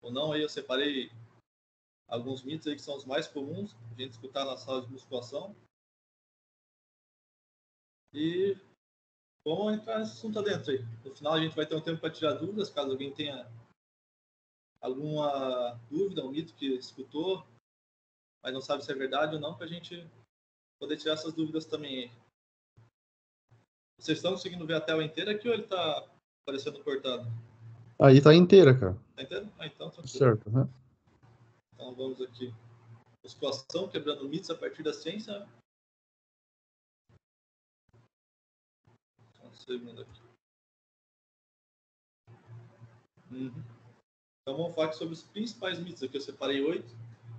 ou não. Aí eu separei alguns mitos aí que são os mais comuns a gente escutar na sala de musculação. E vamos entrar nesse assunto adentro aí. No final a gente vai ter um tempo para tirar dúvidas, caso alguém tenha alguma dúvida, um mito que escutou, mas não sabe se é verdade ou não, para a gente poder tirar essas dúvidas também aí. Vocês estão conseguindo ver a tela inteira aqui ou ele está aparecendo cortado? Aí tá inteira, cara. Tá inteiro? Ah, então tranquilo. Certo, né? Então vamos aqui. Musculação, quebrando mitos a partir da ciência. Um segundo aqui. Então vamos falar sobre os principais mitos. Aqui eu separei 8,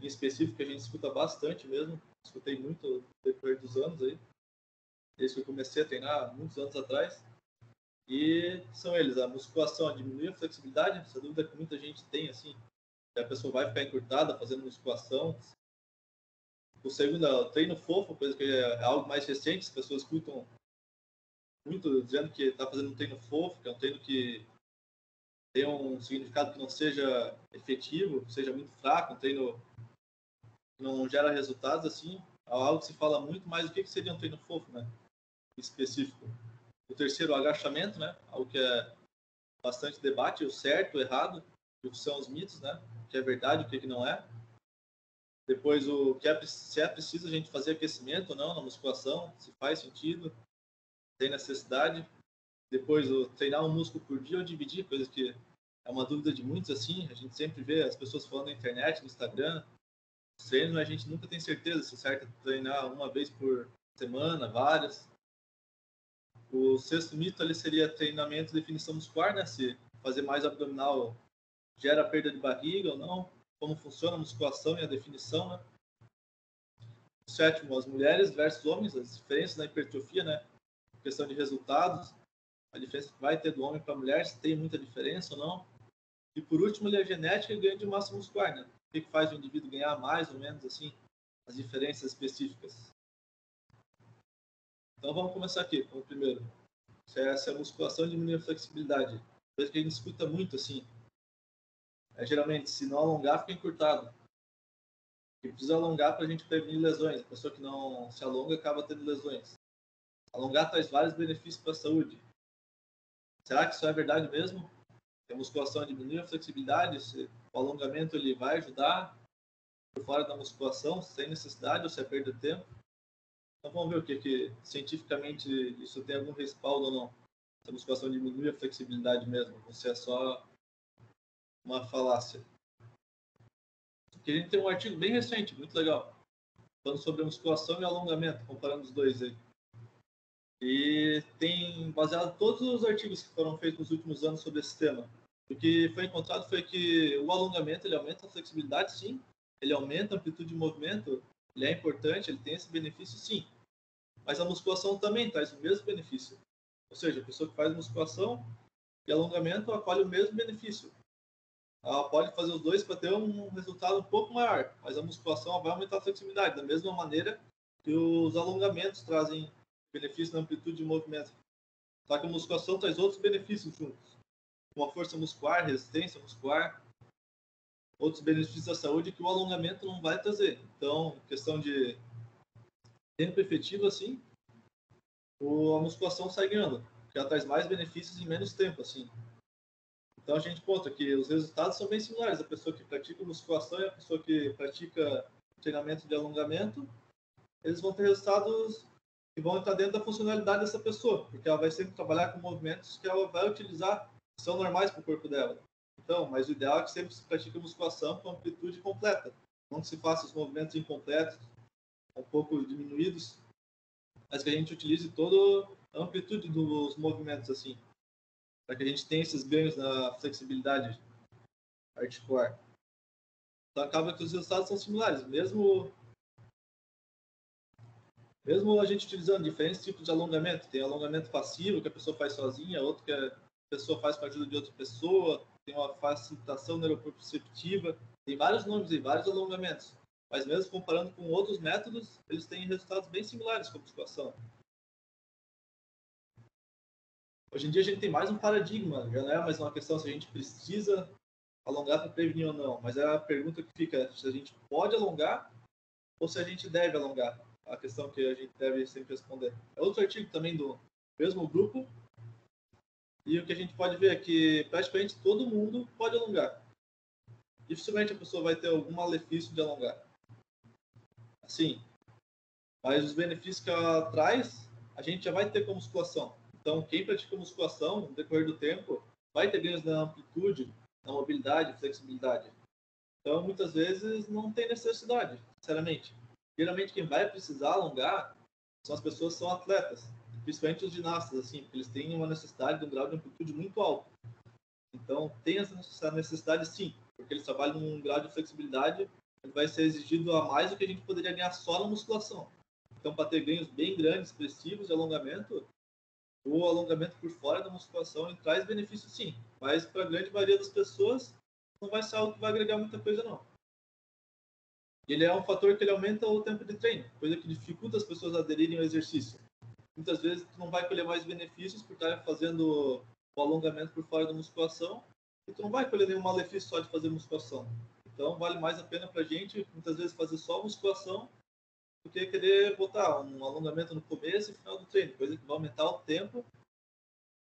em específico, que a gente escuta bastante mesmo. Escutei muito no decorrer dos anos aí. Desde que eu comecei a treinar, muitos anos atrás. E são eles: a musculação diminui a flexibilidade. Essa dúvida que muita gente tem, assim, que a pessoa vai ficar encurtada fazendo musculação. O segundo é o treino fofo, coisa que é algo mais recente. As pessoas escutam muito dizendo que está fazendo um treino fofo, que é um treino que tem um significado que não seja efetivo, que seja muito fraco, um treino que não gera resultados, assim. É algo que se fala muito, mas o que seria um treino fofo, né? Específico. O terceiro, o agachamento, né? Algo que é bastante debate, o certo, o errado, o que são os mitos, né? O que é verdade, o que não é. Depois, se é preciso a gente fazer aquecimento ou não na musculação, se faz sentido, tem necessidade. Depois, treinar um músculo por dia ou dividir, coisa que é uma dúvida de muitos, assim. A gente sempre vê as pessoas falando na internet, no Instagram, os treinos, mas a gente nunca tem certeza se é certo treinar uma vez por semana, várias. O sexto mito ali seria treinamento de definição muscular, né? Se fazer mais abdominal gera perda de barriga ou não. Como funciona a musculação e a definição, né? O sétimo, as mulheres versus homens, as diferenças na hipertrofia, né? Questão de resultados, a diferença que vai ter do homem para a mulher, se tem muita diferença ou não. E por último, ele é genética e ganho de massa muscular, né? O que faz o indivíduo ganhar mais ou menos, assim, as diferenças específicas. Então vamos começar aqui com o primeiro. Se a musculação diminui a flexibilidade, coisa que a gente escuta muito, assim, geralmente, se não alongar, fica encurtado. E precisa alongar para a gente prevenir lesões. A pessoa que não se alonga acaba tendo lesões. Alongar traz vários benefícios para a saúde. Será que isso é verdade mesmo? Que a musculação diminui a flexibilidade? Se o alongamento ele vai ajudar por fora da musculação, sem necessidade ou se é perda de tempo? Então vamos ver o que cientificamente isso tem algum respaldo ou não. Se a musculação diminui a flexibilidade mesmo, ou se é só uma falácia. Aqui a gente tem um artigo bem recente, muito legal, falando sobre a musculação e alongamento, comparando os dois aí. E tem baseado todos os artigos que foram feitos nos últimos anos sobre esse tema. O que foi encontrado foi que o alongamento ele aumenta a flexibilidade, sim. Ele aumenta a amplitude de movimento, ele é importante, ele tem esse benefício, sim. Mas a musculação também traz o mesmo benefício. Ou seja, a pessoa que faz musculação e alongamento acolhe o mesmo benefício. Ela pode fazer os dois para ter um resultado um pouco maior, mas a musculação vai aumentar a flexibilidade, da mesma maneira que os alongamentos trazem benefício na amplitude de movimento. Só que a musculação traz outros benefícios juntos, como a força muscular, resistência muscular, outros benefícios da saúde que o alongamento não vai trazer. Então, questão de tempo efetivo, assim, a musculação sai ganhando, porque ela traz mais benefícios em menos tempo, assim. Então a gente conta que os resultados são bem similares. A pessoa que pratica musculação e a pessoa que pratica treinamento de alongamento, eles vão ter resultados que vão estar dentro da funcionalidade dessa pessoa, porque ela vai sempre trabalhar com movimentos que ela vai utilizar, que são normais para o corpo dela. Então, mas o ideal é que sempre se pratique musculação com amplitude completa, não que se faça os movimentos incompletos, um pouco diminuídos, mas que a gente utilize toda a amplitude dos movimentos, assim, para que a gente tenha esses ganhos na flexibilidade articular. Então acaba que os resultados são similares, mesmo a gente utilizando diferentes tipos de alongamento. Tem alongamento passivo, que a pessoa faz sozinha, outro que a pessoa faz com a ajuda de outra pessoa, tem uma facilitação neuroproprioceptiva, tem vários nomes e vários alongamentos. Mas mesmo comparando com outros métodos, eles têm resultados bem similares com a musculação. Hoje em dia a gente tem mais um paradigma, já não é mais uma questão se a gente precisa alongar para prevenir ou não, mas é a pergunta que fica se a gente pode alongar ou se a gente deve alongar. A questão que a gente deve sempre responder. É outro artigo também do mesmo grupo, e o que a gente pode ver é que praticamente todo mundo pode alongar. Dificilmente a pessoa vai ter algum malefício de alongar. Assim, mas os benefícios que ela traz, a gente já vai ter com musculação. Então, quem pratica musculação, no decorrer do tempo, vai ter ganhos na amplitude, na mobilidade, flexibilidade. Então, muitas vezes, não tem necessidade, sinceramente. Geralmente, quem vai precisar alongar são as pessoas que são atletas, principalmente os ginastas, assim, porque eles têm uma necessidade de um grau de amplitude muito alto. Então, tem essa necessidade, sim, porque eles trabalham num grau de flexibilidade que vai ser exigido a mais do que a gente poderia ganhar só na musculação. Então, para ter ganhos bem grandes, expressivos de alongamento, o alongamento por fora da musculação ele traz benefício, sim, mas para a grande maioria das pessoas não vai ser algo que vai agregar muita coisa, não. Ele é um fator que ele aumenta o tempo de treino, coisa que dificulta as pessoas aderirem ao exercício. Muitas vezes tu não vai colher mais benefícios por estar fazendo o alongamento por fora da musculação e tu não vai colher nenhum malefício só de fazer musculação. Então vale mais a pena para a gente, muitas vezes, fazer só musculação do que querer botar um alongamento no começo e final do treino, coisa que vai aumentar o tempo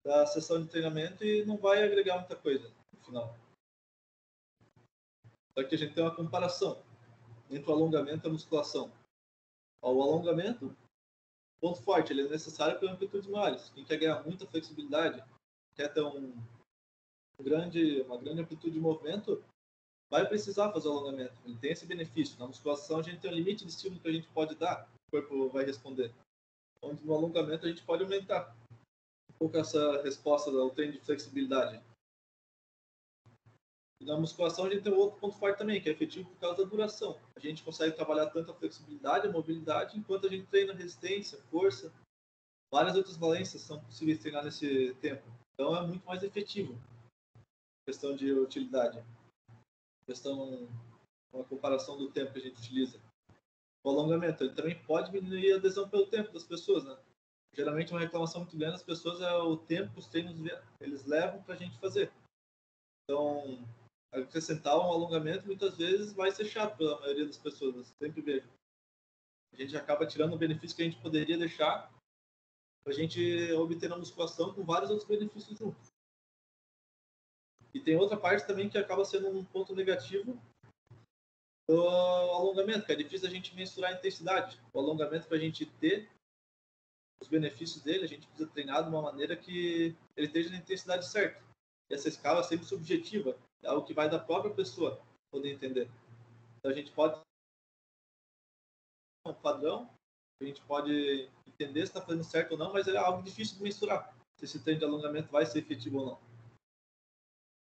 da sessão de treinamento e não vai agregar muita coisa no final. Só que a gente tem uma comparação entre o alongamento e a musculação. O alongamento, ponto forte, ele é necessário para amplitudes maiores. Quem quer ganhar muita flexibilidade, quer ter uma grande amplitude de movimento, vai precisar fazer o alongamento. Ele tem esse benefício. Na musculação, a gente tem um limite de estímulo que a gente pode dar, o corpo vai responder. Onde no alongamento, a gente pode aumentar um pouco essa resposta ao treino de flexibilidade. E na musculação, a gente tem um outro ponto forte também, que é efetivo por causa da duração. A gente consegue trabalhar tanto a flexibilidade, a mobilidade, enquanto a gente treina resistência, força, várias outras valências são possíveis treinar nesse tempo. Então, é muito mais efetivo. Questão de utilidade. Questão, uma comparação do tempo que a gente utiliza. O alongamento, ele também pode diminuir a adesão pelo tempo das pessoas, né? Geralmente, uma reclamação muito grande das pessoas é o tempo que os treinos eles levam para a gente fazer. Então, acrescentar um alongamento muitas vezes vai ser chato para a maioria das pessoas, eu sempre vejo. A gente acaba tirando o benefício que a gente poderia deixar para a gente obter na musculação com vários outros benefícios juntos. E tem outra parte também que acaba sendo um ponto negativo do alongamento, que é difícil a gente mensurar a intensidade. O alongamento, para a gente ter os benefícios dele, a gente precisa treinar de uma maneira que ele esteja na intensidade certa. E essa escala é sempre subjetiva, é algo que vai da própria pessoa poder entender. Então a gente pode ter um padrão, a gente pode entender se está fazendo certo ou não, mas é algo difícil de mensurar se esse treino de alongamento vai ser efetivo ou não.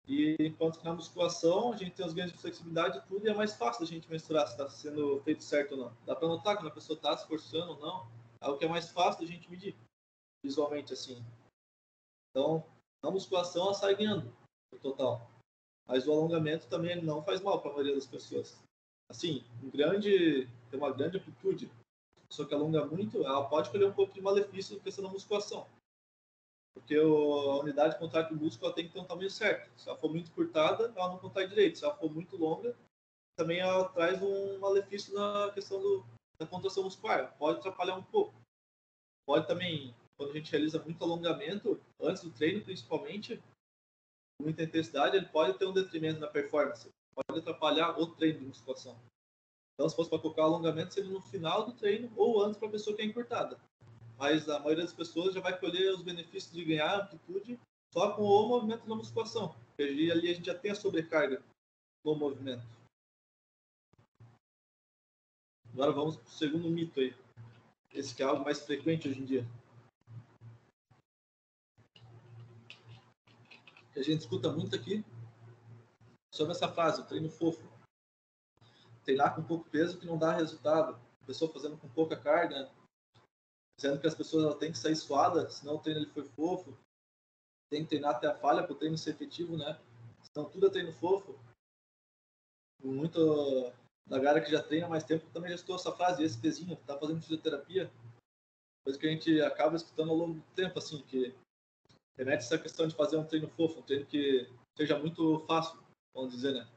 E enquanto que na musculação a gente tem os ganhos de flexibilidade e tudo, e é mais fácil a gente mensurar se está sendo feito certo ou não. Dá para notar quando a pessoa está se esforçando ou não, é algo que é mais fácil da gente medir visualmente assim. Então, na musculação ela sai ganhando no total. Mas o alongamento também não faz mal para a maioria das pessoas. Assim, tem uma grande amplitude, só que alonga muito, ela pode colher um pouco de malefício em questão da musculação. Porque a unidade contrária do músculo tem que ter um tamanho certo. Se ela for muito curtada, ela não contrai direito. Se ela for muito longa, também ela traz um malefício na questão da contração muscular. Pode atrapalhar um pouco. Pode também, quando a gente realiza muito alongamento, antes do treino principalmente, muita intensidade, ele pode ter um detrimento na performance. Pode atrapalhar o treino de musculação. Então, se fosse para colocar alongamento, seria no final do treino ou antes para a pessoa que é encurtada. Mas a maioria das pessoas já vai colher os benefícios de ganhar amplitude só com o movimento da musculação. Porque ali a gente já tem a sobrecarga no movimento. Agora vamos para o segundo mito aí. Esse que é algo mais frequente hoje em dia. Que a gente escuta muito aqui sobre essa frase, o treino fofo. Treinar com pouco peso que não dá resultado. A pessoa fazendo com pouca carga, dizendo que as pessoas têm que sair suadas, senão o treino ele foi fofo. Tem que treinar até a falha para o treino ser efetivo, né? Senão tudo é treino fofo. Muito da galera que já treina há mais tempo também já escutou essa frase, esse pezinho, tá fazendo fisioterapia. Coisa que a gente acaba escutando ao longo do tempo, assim, que remete essa questão de fazer um treino fofo, um treino que seja muito fácil vamos dizer, né?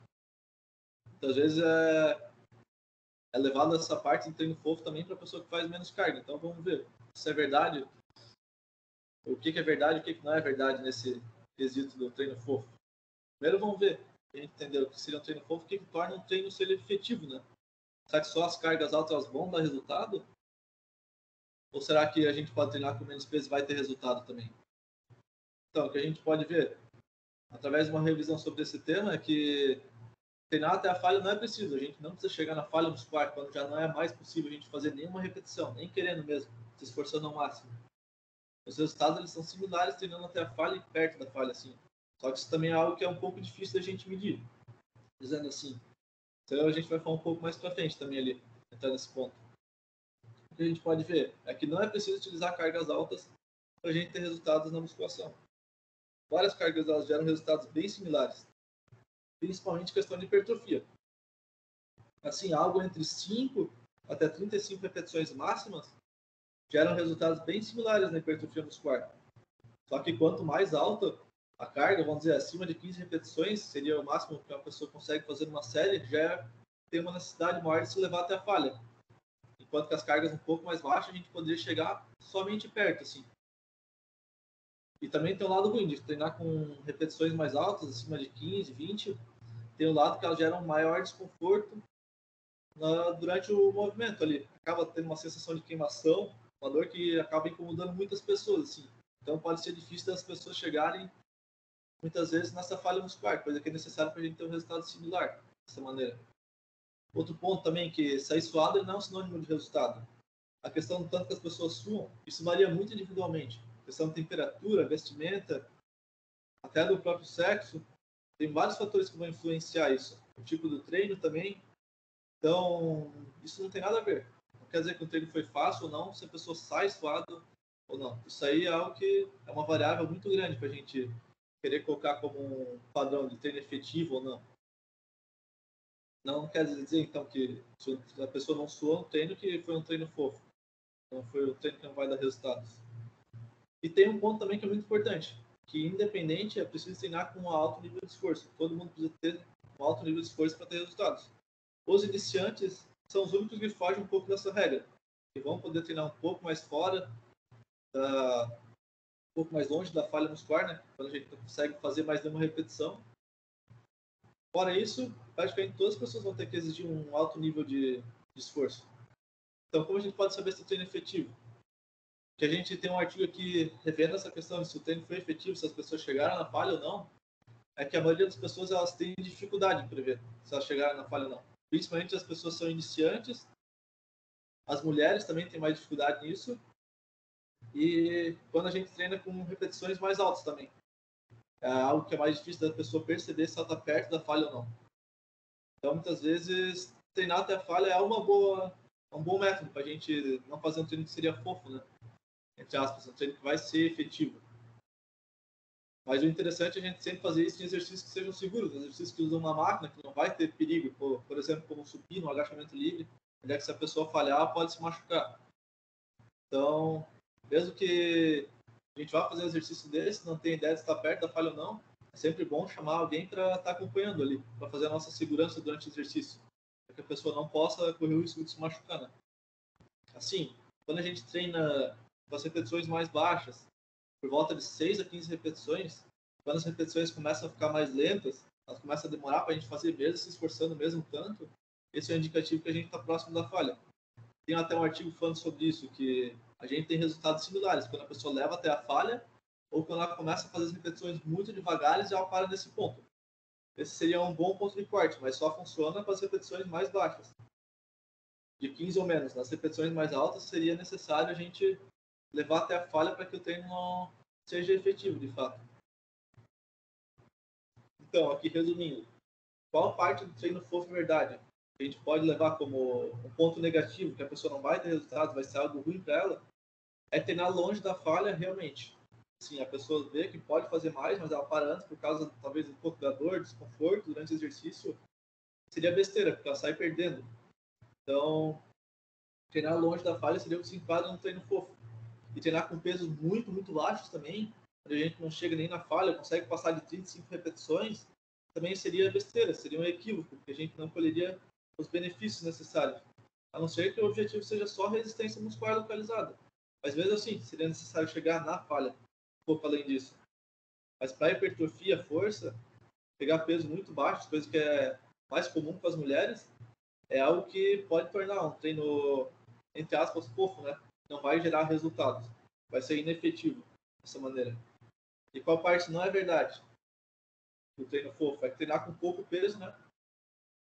Muitas vezes é levado essa parte do treino fofo também para a pessoa que faz menos carga. Então vamos ver se é verdade, o que é verdade e o que não é verdade nesse quesito do treino fofo. Primeiro vamos ver, a gente entender o que seria um treino fofo, o que torna um treino ser efetivo, né? Será que só as cargas altas vão dar resultado? Ou será que a gente pode treinar com menos peso e vai ter resultado também? Então, o que a gente pode ver, através de uma revisão sobre esse tema, é que treinar até a falha não é preciso. A gente não precisa chegar na falha muscular quando já não é mais possível a gente fazer nenhuma repetição, nem querendo mesmo, se esforçando ao máximo. Os resultados eles são similares treinando até a falha e perto da falha, assim. Só que isso também é algo que é um pouco difícil da gente medir. Dizendo assim, então a gente vai falar um pouco mais para frente também ali, entrar nesse ponto. O que a gente pode ver é que não é preciso utilizar cargas altas para a gente ter resultados na musculação. Várias cargas elas geram resultados bem similares, principalmente questão de hipertrofia. Assim, algo entre 5 até 35 repetições máximas geram resultados bem similares na hipertrofia muscular. Só que quanto mais alta a carga, vamos dizer, acima de 15 repetições, seria o máximo que uma pessoa consegue fazer numa série, já tem uma necessidade maior de se levar até a falha. Enquanto que as cargas um pouco mais baixas, a gente poderia chegar somente perto, assim. E também tem o lado ruim de treinar com repetições mais altas, acima de 15, 20. Tem o lado que elas geram maior desconforto durante o movimento ali. Acaba tendo uma sensação de queimação, uma dor que acaba incomodando muitas pessoas, assim. Então pode ser difícil das pessoas chegarem, muitas vezes, nessa falha muscular, coisa que é necessária para a gente ter um resultado similar, dessa maneira. Outro ponto também, que sair suado não é um sinônimo de resultado. A questão do tanto que as pessoas suam, isso varia muito individualmente. A questão de temperatura, vestimenta, até do próprio sexo, tem vários fatores que vão influenciar isso. O tipo do treino também. Então, isso não tem nada a ver. Não quer dizer que o treino foi fácil ou não, se a pessoa sai suado ou não. Isso aí é algo que é uma variável muito grande para a gente querer colocar como um padrão de treino efetivo ou não. Não quer dizer, então, que se a pessoa não suou no treino, que foi um treino fofo. Não foi um treino que não vai dar resultados. E tem um ponto também que é muito importante, que independente é preciso treinar com um alto nível de esforço. Todo mundo precisa ter um alto nível de esforço para ter resultados. Os iniciantes são os únicos que fogem um pouco dessa regra, que vão poder treinar um pouco mais fora, um pouco mais longe da falha muscular, né? Quando a gente não consegue fazer mais de uma repetição. Fora isso, praticamente todas as pessoas vão ter que exigir um alto nível de esforço. Então, como a gente pode saber se o treino é efetivo? Que a gente tem um artigo aqui revendo essa questão de se o treino foi efetivo, se as pessoas chegaram na falha ou não, é que a maioria das pessoas elas têm dificuldade em prever se elas chegaram na falha ou não. Principalmente as pessoas são iniciantes, as mulheres também têm mais dificuldade nisso, e quando a gente treina com repetições mais altas também. É algo que é mais difícil da pessoa perceber se ela está perto da falha ou não. Então, muitas vezes, treinar até a falha é um bom método para a gente não fazer um treino que seria fofo, né? Entre aspas, um treino que vai ser efetivo. Mas o interessante é a gente sempre fazer isso em exercícios que sejam seguros, exercícios que usam uma máquina que não vai ter perigo, por exemplo, como supino, um agachamento livre, onde é que se a pessoa falhar, pode se machucar. Então, mesmo que a gente vá fazer um exercício desse, não tenha ideia de estar perto da falha ou não, é sempre bom chamar alguém para estar acompanhando ali, para fazer a nossa segurança durante o exercício, para que a pessoa não possa correr o risco de se machucar, né? Assim, quando a gente treina com as repetições mais baixas, por volta de 6 a 15 repetições, quando as repetições começam a ficar mais lentas, elas começam a demorar para a gente fazer mesmo, se esforçando mesmo tanto, esse é um indicativo que a gente está próximo da falha. Tem até um artigo falando sobre isso, que a gente tem resultados similares, quando a pessoa leva até a falha, ou quando ela começa a fazer as repetições muito devagares e ela para nesse ponto. Esse seria um bom ponto de corte, mas só funciona com as repetições mais baixas, de 15 ou menos. Nas repetições mais altas, seria necessário a gente levar até a falha para que o treino não seja efetivo, de fato. Então, aqui resumindo, qual parte do treino fofo é verdade? A gente pode levar como um ponto negativo, que a pessoa não vai ter resultados, vai ser algo ruim para ela, é treinar longe da falha realmente. Sim, a pessoa vê que pode fazer mais, mas ela para antes por causa, talvez, um pouco da dor, desconforto durante o exercício, seria besteira, porque ela sai perdendo. Então, treinar longe da falha seria o que se enquadra no treino fofo. E treinar com pesos muito, muito baixos também, onde a gente não chega nem na falha, consegue passar de 35 repetições, também seria besteira, seria um equívoco, porque a gente não colheria os benefícios necessários. A não ser que o objetivo seja só resistência muscular localizada. Mas mesmo assim, seria necessário chegar na falha, um pouco além disso. Mas para hipertrofia, força, pegar peso muito baixo, coisa que é mais comum com as mulheres, é algo que pode tornar um treino, entre aspas, fofo, né? Não vai gerar resultados. Vai ser inefetivo dessa maneira. E qual parte não é verdade? O treino fofo é treinar com pouco peso, né?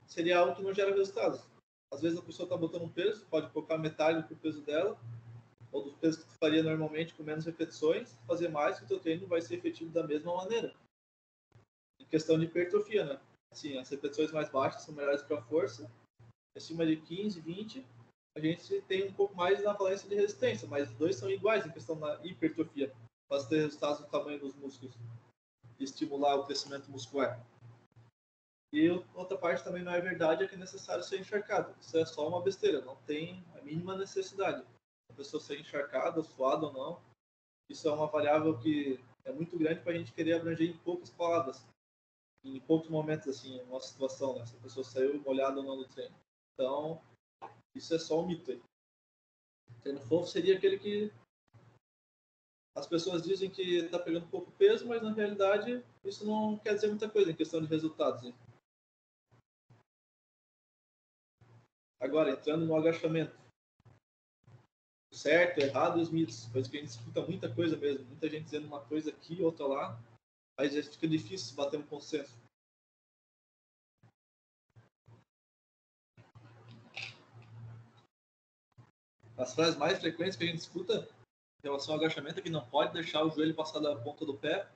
Seria algo que não gera resultados. Às vezes a pessoa está botando um peso, pode colocar metade do peso dela, ou do peso que tu faria normalmente com menos repetições, fazer mais, que o teu treino vai ser efetivo da mesma maneira. Em questão de hipertrofia, né? Assim, as repetições mais baixas são melhores para força, acima de 15, 20, a gente tem um pouco mais na valência de resistência, mas os dois são iguais em questão da hipertrofia, para ter resultados no tamanho dos músculos e estimular o crescimento muscular. E outra parte também não é verdade, é que é necessário ser encharcado. Isso é só uma besteira, não tem a mínima necessidade. A pessoa ser encharcada, suada ou não, isso é uma variável que é muito grande para a gente querer abranger em poucas palavras, em poucos momentos, assim, uma situação, né? Se a pessoa saiu molhada ou não no treino. Então, isso é só um mito aí. Treino fofo seria aquele que as pessoas dizem que está pegando pouco peso, mas na realidade isso não quer dizer muita coisa em questão de resultados. Hein? Agora, entrando no agachamento. Certo, errado e os mitos. Coisa que a gente escuta muita coisa mesmo. Muita gente dizendo uma coisa aqui, outra lá. Aí já fica difícil bater um consenso. As frases mais frequentes que a gente escuta em relação ao agachamento é que não pode deixar o joelho passar da ponta do pé.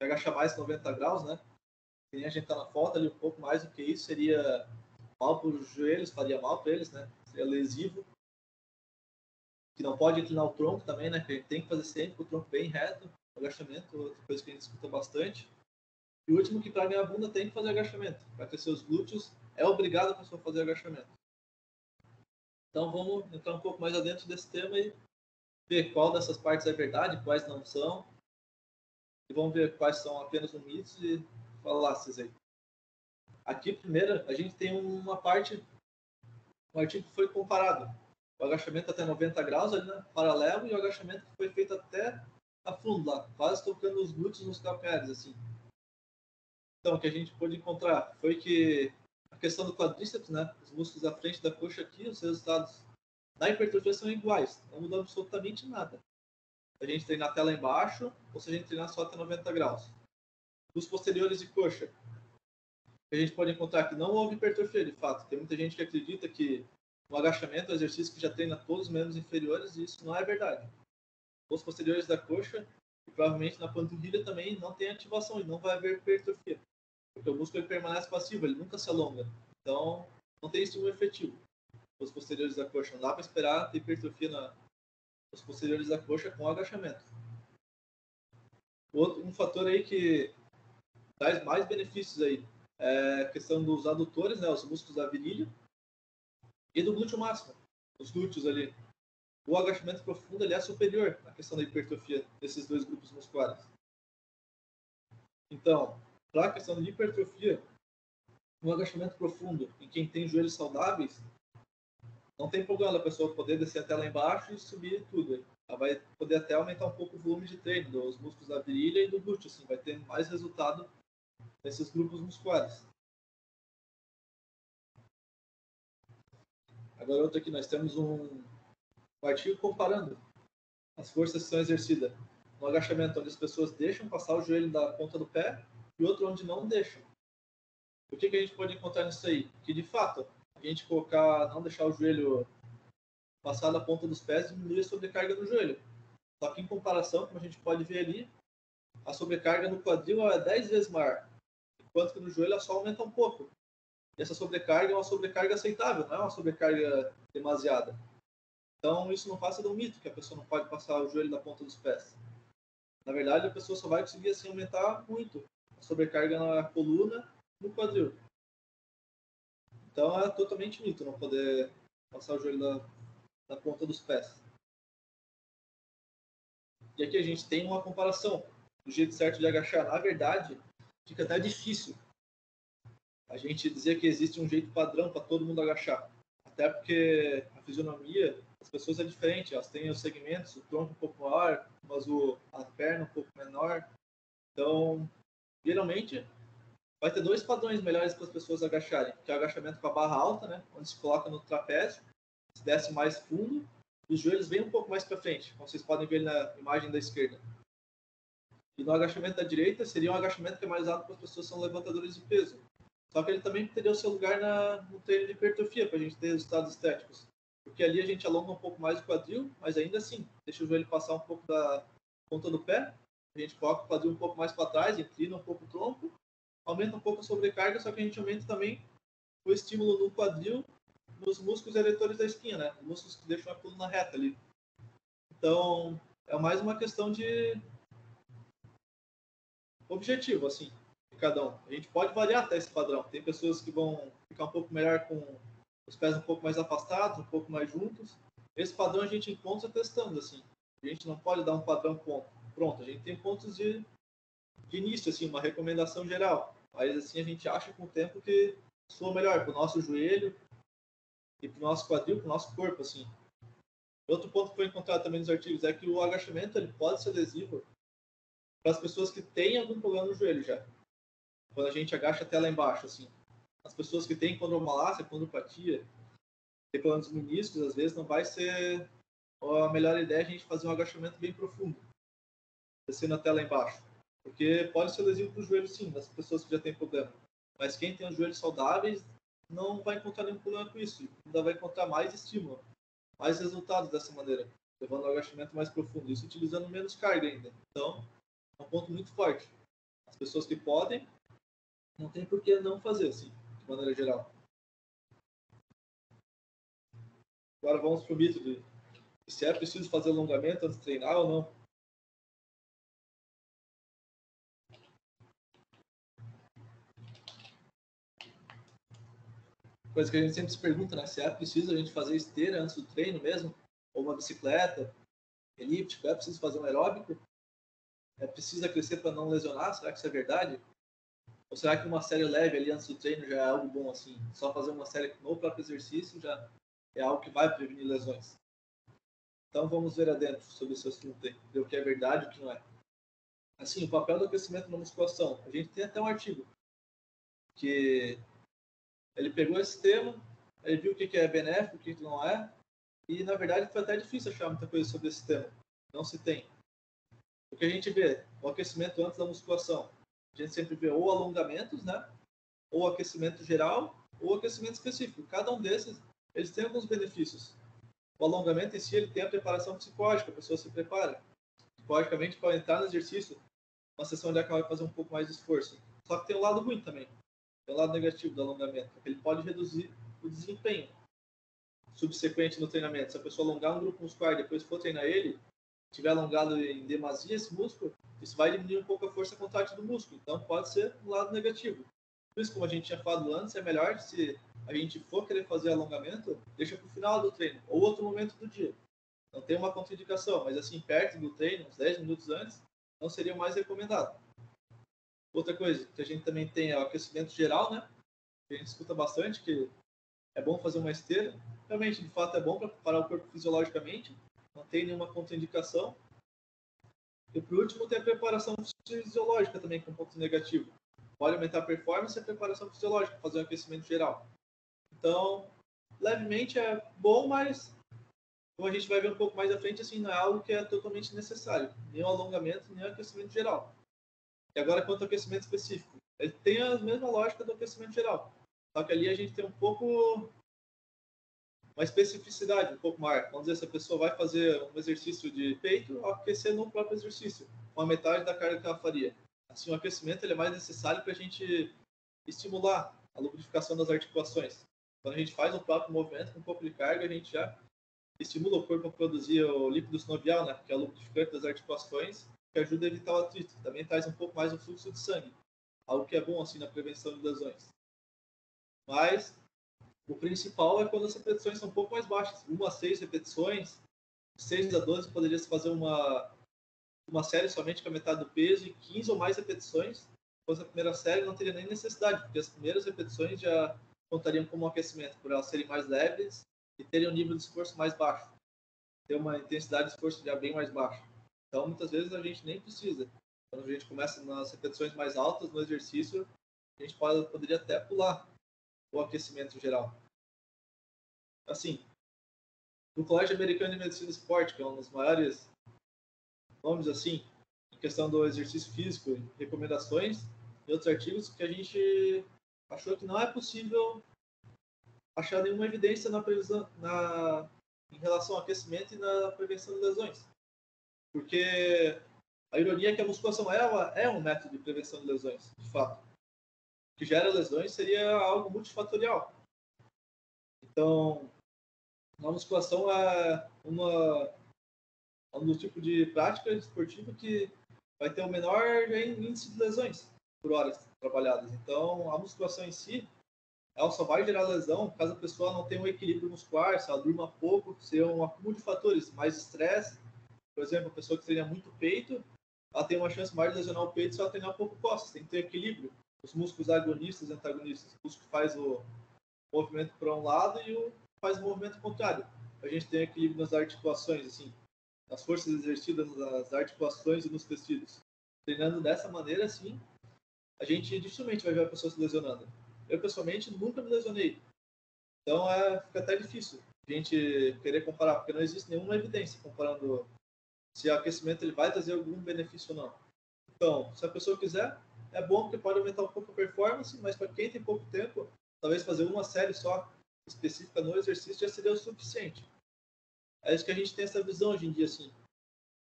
Agachar mais 90 graus, né? E a gente tá na foto ali um pouco mais do que isso. Seria mal para os joelhos, faria mal para eles, né? Seria lesivo. Que não pode inclinar o tronco também, né? Que a gente tem que fazer sempre com o tronco bem reto. Agachamento, outra coisa que a gente escuta bastante. E o último, que para ganhar a bunda tem que fazer agachamento. Para crescer os glúteos, é obrigado a pessoa fazer agachamento. Então vamos entrar um pouco mais adentro desse tema e ver qual dessas partes é verdade, quais não são. E vamos ver quais são apenas um mito e falácias aí. Aqui, primeiro, a gente tem uma parte, um artigo que foi comparado. O agachamento até 90 graus, ali, né, paralelo, e o agachamento que foi feito até a fundo lá, quase tocando os glúteos nos calcanhares, assim. Então, o que a gente pôde encontrar foi que a questão do quadríceps, né, os músculos da frente da coxa aqui, os resultados da hipertrofia são iguais, não muda absolutamente nada. Se a gente treinar até lá embaixo, ou se a gente treinar só até 90 graus. Os posteriores de coxa, a gente pode encontrar que não houve hipertrofia, de fato. Tem muita gente que acredita que o agachamento é um exercício que já treina todos os membros inferiores, e isso não é verdade. Os posteriores da coxa, e provavelmente na panturrilha também, não tem ativação e não vai haver hipertrofia. Porque o músculo ele permanece passivo, ele nunca se alonga. Então, não tem estímulo efetivo. Os posteriores da coxa, não dá para esperar ter hipertrofia nos posteriores da coxa com agachamento. Um fator aí que traz mais benefícios aí é a questão dos adutores, né, os músculos da virilha, e do glúteo máximo, os glúteos ali. O agachamento profundo ele é superior na questão da hipertrofia desses dois grupos musculares. Então, para a questão de hipertrofia, um agachamento profundo em quem tem joelhos saudáveis, não tem problema a pessoa poder descer até lá embaixo e subir tudo. Ela vai poder até aumentar um pouco o volume de treino dos músculos da virilha e do glúteo, assim, vai ter mais resultado nesses grupos musculares. Agora, outro aqui, nós temos um artigo comparando as forças que são exercidas no agachamento, onde as pessoas deixam passar o joelho da ponta do pé, e outro onde não deixam. O que a gente pode encontrar nisso aí? Que, de fato, a gente não deixar o joelho passar da ponta dos pés, diminui a sobrecarga no joelho. Só que, em comparação, como a gente pode ver ali, a sobrecarga no quadril é 10 vezes maior, enquanto que no joelho ela só aumenta um pouco. E essa sobrecarga é uma sobrecarga aceitável, não é uma sobrecarga demasiada. Então, isso não passa de um mito, que a pessoa não pode passar o joelho da ponta dos pés. Na verdade, a pessoa só vai conseguir assim aumentar muito a sobrecarga na coluna e no quadril. Então, é totalmente mito não poder passar o joelho da ponta dos pés. E aqui a gente tem uma comparação do jeito certo de agachar. Na verdade, fica até difícil a gente dizer que existe um jeito padrão para todo mundo agachar. Até porque a fisionomia das pessoas é diferente. Elas têm os segmentos, o tronco um pouco maior, mas a perna um pouco menor. Então, geralmente, vai ter dois padrões melhores para as pessoas agacharem, que é o agachamento com a barra alta, né, onde se coloca no trapézio, se desce mais fundo, e os joelhos vêm um pouco mais para frente, como vocês podem ver na imagem da esquerda. E no agachamento da direita, seria um agachamento que é mais alto para as pessoas que são levantadores de peso. Só que ele também teria o seu lugar no treino de hipertrofia, para a gente ter resultados estéticos. Porque ali a gente alonga um pouco mais o quadril, mas ainda assim, deixa o joelho passar um pouco da ponta do pé, a gente coloca o quadril um pouco mais para trás, inclina um pouco o tronco, aumenta um pouco a sobrecarga, só que a gente aumenta também o estímulo no quadril, nos músculos eretores da espinha, né? Os músculos que deixam a coluna reta ali. Então, é mais uma questão de objetivo, assim, de cada um. A gente pode variar até esse padrão. Tem pessoas que vão ficar um pouco melhor com os pés um pouco mais afastados, um pouco mais juntos. Esse padrão a gente encontra testando, assim. A gente não pode dar um padrão pronto. A gente tem pontos de início, assim, uma recomendação geral. Mas, assim, a gente acha com o tempo que soa melhor para o nosso joelho e para o nosso quadril, para o nosso corpo, assim. Outro ponto que foi encontrado também nos artigos é que o agachamento ele pode ser lesivo para as pessoas que têm algum problema no joelho já. Quando a gente agacha até lá embaixo, assim. As pessoas que têm condromalácia, condropatia, tem problemas dos meniscos, às vezes não vai ser a melhor ideia a gente fazer um agachamento bem profundo, descendo até lá embaixo. Porque pode ser lesivo para o joelho, sim, das pessoas que já têm problema. Mas quem tem os joelhos saudáveis não vai encontrar nenhum problema com isso. Ainda vai encontrar mais estímulo, mais resultados dessa maneira, levando ao agachamento mais profundo. Isso utilizando menos carga ainda. Então, é um ponto muito forte. As pessoas que podem, não tem por que não fazer, assim, de maneira geral. Agora vamos para o mito de se é preciso fazer alongamento antes de treinar ou não. Coisa que a gente sempre se pergunta, né? Se é preciso a gente fazer esteira antes do treino mesmo, ou uma bicicleta, elíptico, é preciso fazer um aeróbico? É preciso crescer para não lesionar? Será que isso é verdade? Ou será que uma série leve ali antes do treino já é algo bom assim? Só fazer uma série no próprio exercício já é algo que vai prevenir lesões. Então vamos ver adentro sobre esse assunto aí, ver o que é verdade e o que não é. Assim, o papel do aquecimento na musculação. A gente tem até um artigo que ele pegou esse tema, ele viu o que é benéfico, o que não é, e na verdade foi até difícil achar muita coisa sobre esse tema. Não se tem. O que a gente vê, o aquecimento antes da musculação. A gente sempre vê ou alongamentos, né? Ou aquecimento geral, ou aquecimento específico. Cada um desses, eles têm alguns benefícios. O alongamento em si, ele tem a preparação psicológica, a pessoa se prepara psicologicamente para entrar no exercício, uma sessão onde ela vai fazer um pouco mais de esforço. Só que tem um lado ruim também. Tem um lado negativo do alongamento, porque ele pode reduzir o desempenho subsequente no treinamento. Se a pessoa alongar um grupo muscular e depois for treinar ele, tiver alongado em demasia esse músculo, isso vai diminuir um pouco a força contrátil do músculo. Então pode ser um lado negativo. Por isso, como a gente tinha falado antes, é melhor se a gente for querer fazer alongamento, deixa para o final do treino, ou outro momento do dia. Não tem uma contraindicação, mas assim, perto do treino, uns 10 minutos antes, não seria o mais recomendado. Outra coisa que a gente também tem é o aquecimento geral, né? A gente escuta bastante que é bom fazer uma esteira. Realmente, de fato, é bom para preparar o corpo fisiologicamente, não tem nenhuma contraindicação. E por último, tem a preparação fisiológica também, que é um ponto negativo. Pode aumentar a performance e a preparação fisiológica, fazer um aquecimento geral. Então, levemente é bom, mas como a gente vai ver um pouco mais à frente, assim, não é algo que é totalmente necessário. Nem o alongamento, nem o aquecimento geral. E agora, quanto ao aquecimento específico. Ele tem a mesma lógica do aquecimento geral. Só que ali a gente tem um pouco uma especificidade, um pouco maior. Vamos dizer, se a pessoa vai fazer um exercício de peito, aquecer no próprio exercício, com a metade da carga que ela faria. Assim, o aquecimento ele é mais necessário para a gente estimular a lubrificação das articulações. Quando a gente faz o próprio movimento com um pouco de carga, a gente já estimula o corpo a produzir o líquido sinovial, né, que é o lubrificante das articulações, que ajuda a evitar o atrito. Também traz um pouco mais o fluxo de sangue, algo que é bom assim na prevenção de lesões. Mas o principal é quando as repetições são um pouco mais baixas. 1 a 6 repetições, 6 a 12 poderia se fazer uma série somente com a metade do peso e 15 ou mais repetições fosse a primeira série, não teria nem necessidade, porque as primeiras repetições já contariam como aquecimento, por elas serem mais leves e terem um nível de esforço mais baixo, ter uma intensidade de esforço já bem mais baixa. Então, muitas vezes a gente nem precisa. Quando a gente começa nas repetições mais altas no exercício, a gente poderia até pular o aquecimento geral. Assim, no Colégio Americano de Medicina e Esporte, que é um dos maiores nomes assim, em questão do exercício físico, recomendações e outros artigos, que a gente achou que não é possível achar nenhuma evidência em relação ao aquecimento e na prevenção de lesões. Porque a ironia é que a musculação é um método de prevenção de lesões, de fato. O que gera lesões seria algo multifatorial. Então, a musculação é um tipo de prática esportiva que vai ter o menor índice de lesões por horas trabalhadas. Então, a musculação em si, ela só vai gerar lesão caso a pessoa não tenha um equilíbrio muscular, se ela durma pouco, se é um acúmulo de fatores, mais estresse. Por exemplo, a pessoa que treina muito peito, ela tem uma chance maior de lesionar o peito se ela treinar pouco costas. Tem que ter equilíbrio. Os músculos agonistas e antagonistas. O músculo que faz o movimento para um lado e o faz o movimento contrário. A gente tem equilíbrio nas articulações, assim, nas forças exercidas nas articulações e nos tecidos. Treinando dessa maneira, assim, a gente dificilmente vai ver a pessoa se lesionando. Eu, pessoalmente, nunca me lesionei. Então, fica até difícil a gente querer comparar, porque não existe nenhuma evidência comparando se o aquecimento ele vai trazer algum benefício ou não. Então, se a pessoa quiser, é bom porque pode aumentar um pouco a performance, mas para quem tem pouco tempo, talvez fazer uma série só específica no exercício já seria o suficiente. É isso que a gente tem essa visão hoje em dia, assim.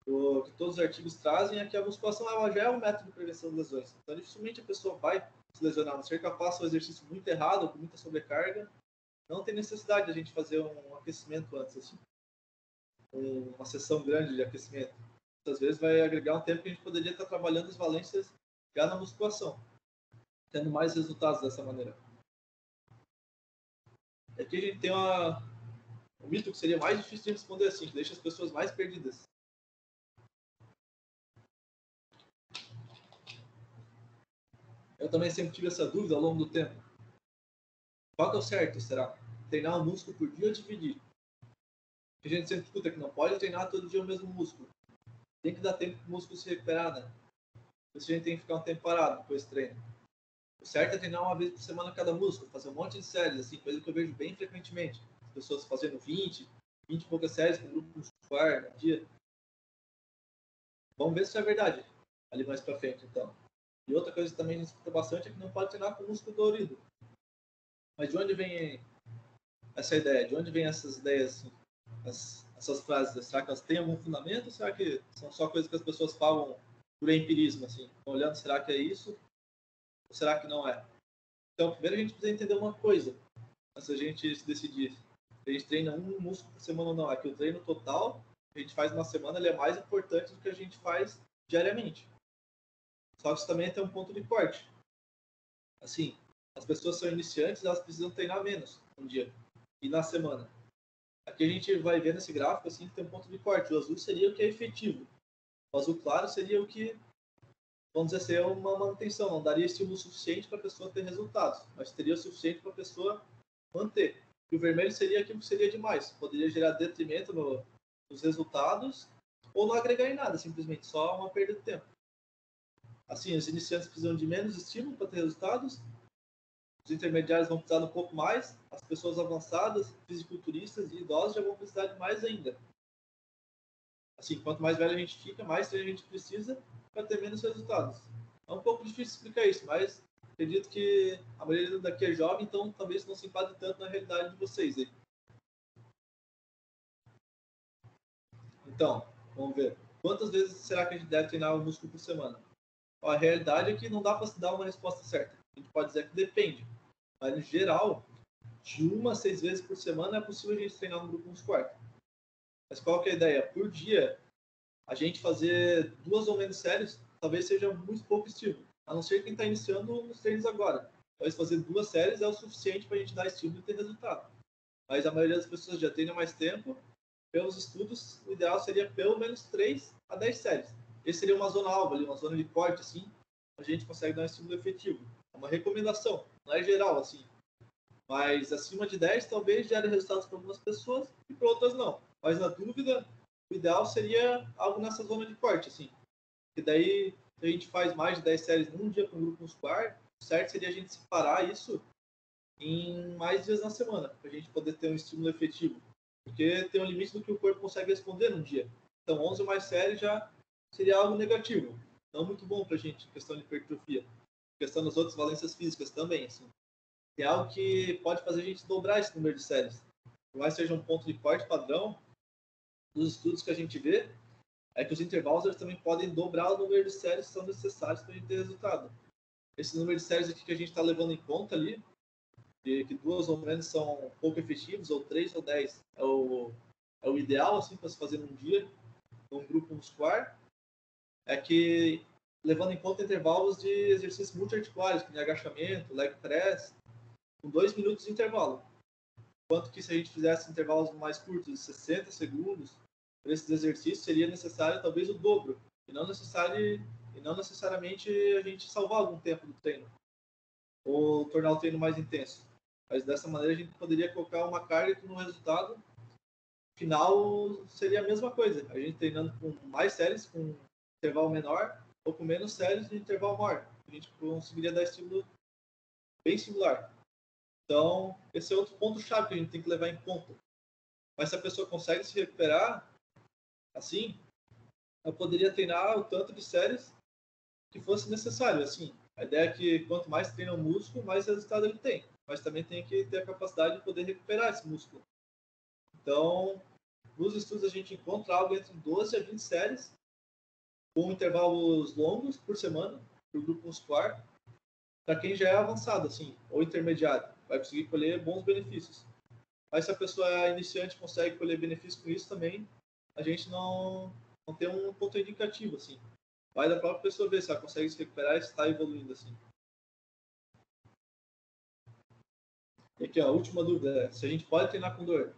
O que todos os artigos trazem é que a musculação ela já é um método de prevenção de lesões. Então, dificilmente a pessoa vai se lesionar, a não ser que ela faça o exercício muito errado ou com muita sobrecarga. Não tem necessidade de a gente fazer um aquecimento antes, assim. Uma sessão grande de aquecimento. Às vezes vai agregar um tempo que a gente poderia estar trabalhando as valências já na musculação, tendo mais resultados dessa maneira. Aqui a gente tem um mito que seria mais difícil de responder assim, que deixa as pessoas mais perdidas. Eu também sempre tive essa dúvida ao longo do tempo. Qual que é o certo? Será treinar um músculo por dia ou dividir? A gente sempre escuta que não pode treinar todo dia o mesmo músculo. Tem que dar tempo para o músculo se recuperar, né? Por isso a gente tem que ficar um tempo parado depois do treino. O certo é treinar uma vez por semana cada músculo, fazer um monte de séries, assim, coisa que eu vejo bem frequentemente. As pessoas fazendo 20 e poucas séries com um grupo muscular no dia. Vamos ver se isso é verdade ali mais pra frente, então. E outra coisa que também a gente escuta bastante é que não pode treinar com músculo dolorido. Mas de onde vem essa ideia? De onde vem essas ideias, assim, essas frases? Será que elas têm algum fundamento ou será que são só coisas que as pessoas falam por empirismo, assim? Olhando, será que é isso? Ou será que não é? Então, primeiro a gente precisa entender uma coisa, antes da gente se decidir. Se a gente treina um músculo por semana ou não. Aqui o treino total que a gente faz na semana ele é mais importante do que a gente faz diariamente. Só que isso também tem um ponto de corte. Assim, as pessoas são iniciantes, elas precisam treinar menos um dia e na semana. Aqui a gente vai ver nesse gráfico assim, que tem um ponto de corte. O azul seria o que é efetivo. O azul claro seria o que, vamos dizer, seria uma manutenção. Não daria estímulo suficiente para a pessoa ter resultados, mas teria o suficiente para a pessoa manter. E o vermelho seria aquilo que seria demais. Poderia gerar detrimento nos resultados ou não agregar em nada, simplesmente só uma perda de tempo. Assim, os iniciantes precisam de menos estímulo para ter resultados, os intermediários vão precisar de um pouco mais, as pessoas avançadas, fisiculturistas e idosos já vão precisar de mais ainda. Assim, quanto mais velho a gente fica, mais treino a gente precisa para ter menos resultados. É um pouco difícil explicar isso, mas acredito que a maioria daqui é jovem, então talvez não se enquadre tanto na realidade de vocês aí. Então, vamos ver. Quantas vezes será que a gente deve treinar o músculo por semana? A realidade é que não dá para se dar uma resposta certa. A gente pode dizer que depende. Mas, no geral, de 1 a 6 vezes por semana é possível a gente treinar um grupo muscular. Mas qual que é a ideia? Por dia, a gente fazer 2 ou menos séries talvez seja muito pouco estímulo. A não ser quem está iniciando nos treinos agora. Talvez fazer 2 séries é o suficiente para a gente dar estímulo e ter resultado. Mas a maioria das pessoas já treina mais tempo. Pelos estudos, o ideal seria pelo menos 3 a 10 séries. Esse seria uma zona alva, uma zona de corte, assim, a gente consegue dar um estímulo efetivo. É uma recomendação, não é geral, assim. Mas acima de 10 talvez gere resultados para algumas pessoas e para outras não. Mas na dúvida, o ideal seria algo nessa zona de corte, assim. E daí, se a gente faz mais de 10 séries num dia com um grupo muscular, o certo seria a gente separar isso em mais dias na semana, para a gente poder ter um estímulo efetivo. Porque tem um limite do que o corpo consegue responder num dia. Então, 11 ou mais séries já seria algo negativo. Não muito bom para a gente, em questão de hipertrofia. Em questão das outras valências físicas também, assim. É algo que pode fazer a gente dobrar esse número de séries. Por mais que seja um ponto de corte padrão, dos estudos que a gente vê, é que os intervalos eles também podem dobrar o número de séries que são necessários para a gente ter resultado. Esse número de séries aqui que a gente está levando em conta ali, que 2 ou menos são pouco efetivos, ou 3 ou 10 é o ideal assim, para se fazer num dia, num grupo muscular, é que levando em conta intervalos de exercícios multiarticulares, como agachamento, leg press, com 2 minutos de intervalo. Enquanto que se a gente fizesse intervalos mais curtos, de 60 segundos, para esses exercícios seria necessário talvez o dobro, e não necessariamente a gente salvar algum tempo do treino, ou tornar o treino mais intenso. Mas dessa maneira a gente poderia colocar uma carga que no resultado final seria a mesma coisa. A gente treinando com mais séries, com intervalo menor, ou com menos séries de intervalo maior. A gente conseguiria dar estímulo bem similar. Então, esse é outro ponto-chave que a gente tem que levar em conta. Mas se a pessoa consegue se recuperar, assim, ela poderia treinar o tanto de séries que fosse necessário. Assim, a ideia é que quanto mais treina o músculo, mais resultado ele tem. Mas também tem que ter a capacidade de poder recuperar esse músculo. Então, nos estudos a gente encontra algo entre 12 a 20 séries, com intervalos longos por semana, por grupo muscular, para quem já é avançado, assim, ou intermediário, vai conseguir colher bons benefícios. Mas se a pessoa é iniciante e consegue colher benefício com isso também, a gente não tem um ponto indicativo, assim. Vai da própria pessoa ver se ela consegue se recuperar e está evoluindo, assim. E aqui, ó, a última dúvida é se a gente pode treinar com dor.